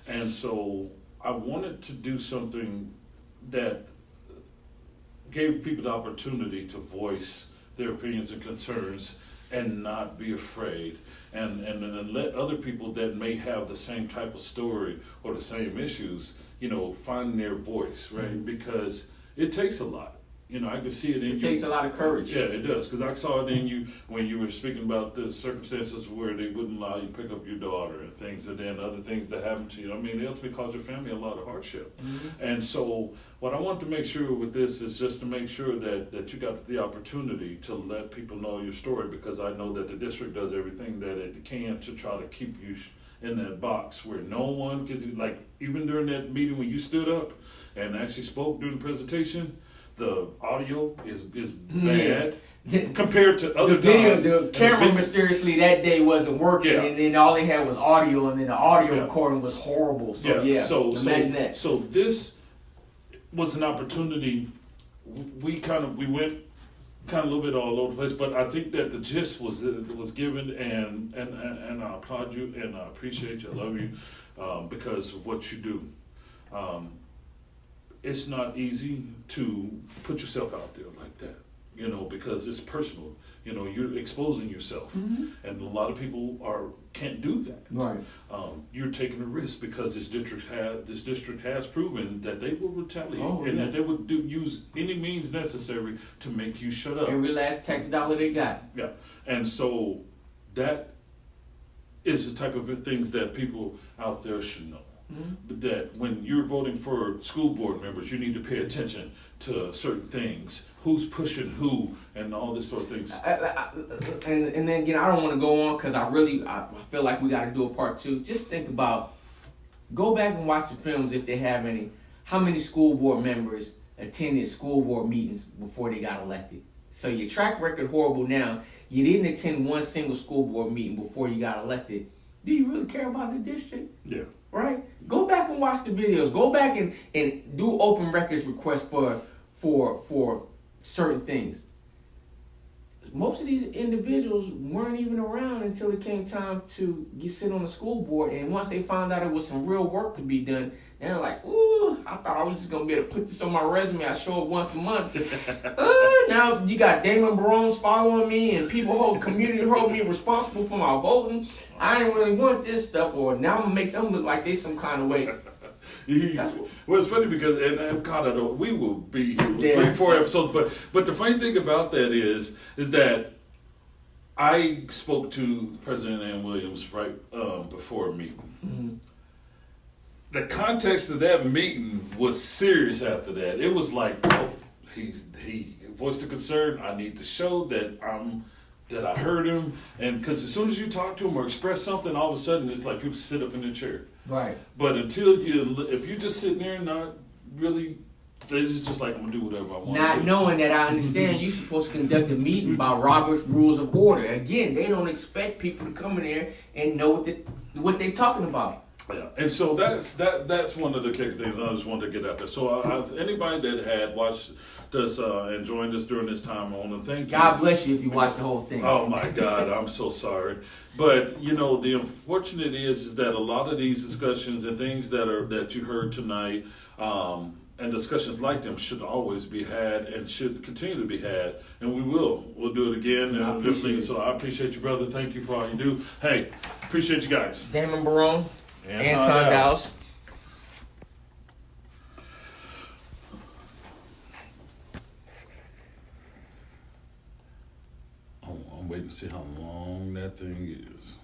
And so I wanted to do something that gave people the opportunity to voice their opinions and concerns and not be afraid, and let other people that may have the same type of story or the same issues, find their voice, right? Mm-hmm. Because it takes a lot. I could see it in you. It takes a lot of courage. Yeah, it does. Because I saw it in you when you were speaking about the circumstances where they wouldn't allow you to pick up your daughter and things, and then other things that happened to you. I mean, it ultimately caused your family a lot of hardship. Mm-hmm. And so what I want to make sure with this is just to make sure that you got the opportunity to let people know your story, because I know that the district does everything that it can to try to keep you in that box where no one gets, like, even during that meeting when you stood up and actually spoke during the presentation, the audio is bad compared to other times. The camera mysteriously that day wasn't working, and then all they had was audio, and then the audio recording was horrible. So imagine that. So this was an opportunity. We went kind of a little bit all over the place, but I think that the gist was given, and I applaud you and I appreciate you. I love you because of what you do. It's not easy to put yourself out there like that, because it's personal. You're exposing yourself, mm-hmm. and a lot of people can't do that. Right. You're taking a risk because this district has proven that they will retaliate, that they would use any means necessary to make you shut up. Every last tax dollar they got. Yeah, and so that is the type of things that people out there should know. Mm-hmm. That when you're voting for school board members, you need to pay attention to certain things, who's pushing who, and all this sort of things. And then again, I don't want to go on because I feel like we got to do a part 2. Just think about, go back and watch the films if they have any. How many school board members attended school board meetings before they got elected? So your track record horrible now. You didn't attend one single school board meeting before you got elected. Do you really care about the district? Yeah. Right? Go back and watch the videos. Go back and do open records requests for certain things. Most of these individuals weren't even around until it came time to sit on the school board. And once they found out it was some real work to be done, they're like, ooh, I thought I was just going to be able to put this on my resume. I show up once a month. Now you got Damon Barones following me, and community hold me responsible for my voting. I didn't really want this stuff, or now I'm going to make them look like they some kind of way. Well, it's funny because, and God, we will be here 3-4 episodes, but the funny thing about that is that I spoke to President Ann Williams right before a meeting. Mm-hmm. The context of that meeting was serious after that. It was like, he voiced a concern. I need to show that I heard him, and because as soon as you talk to him or express something, all of a sudden it's like people sit up in their chair. Right. But if you just sitting there and not really, it's just like, I'm gonna do whatever I want. Not knowing that, I understand you're supposed to conduct a meeting by Robert's Rules of Order. Again, they don't expect people to come in there and know what they're talking about. Yeah, and so that's one of the kick things I just wanted to get out there. So anybody that had watched this and joined us during this time, I want to thank you. God bless you if you watched the whole thing. Oh my God, I'm so sorry. But the unfortunate is that a lot of these discussions and things that you heard tonight, and discussions like them should always be had and should continue to be had, and we'll do it again. And so I appreciate you, brother. Thank you for all you do. Hey, appreciate you guys. Damon Barone. Anton Dowse. I'm waiting to see how long that thing is.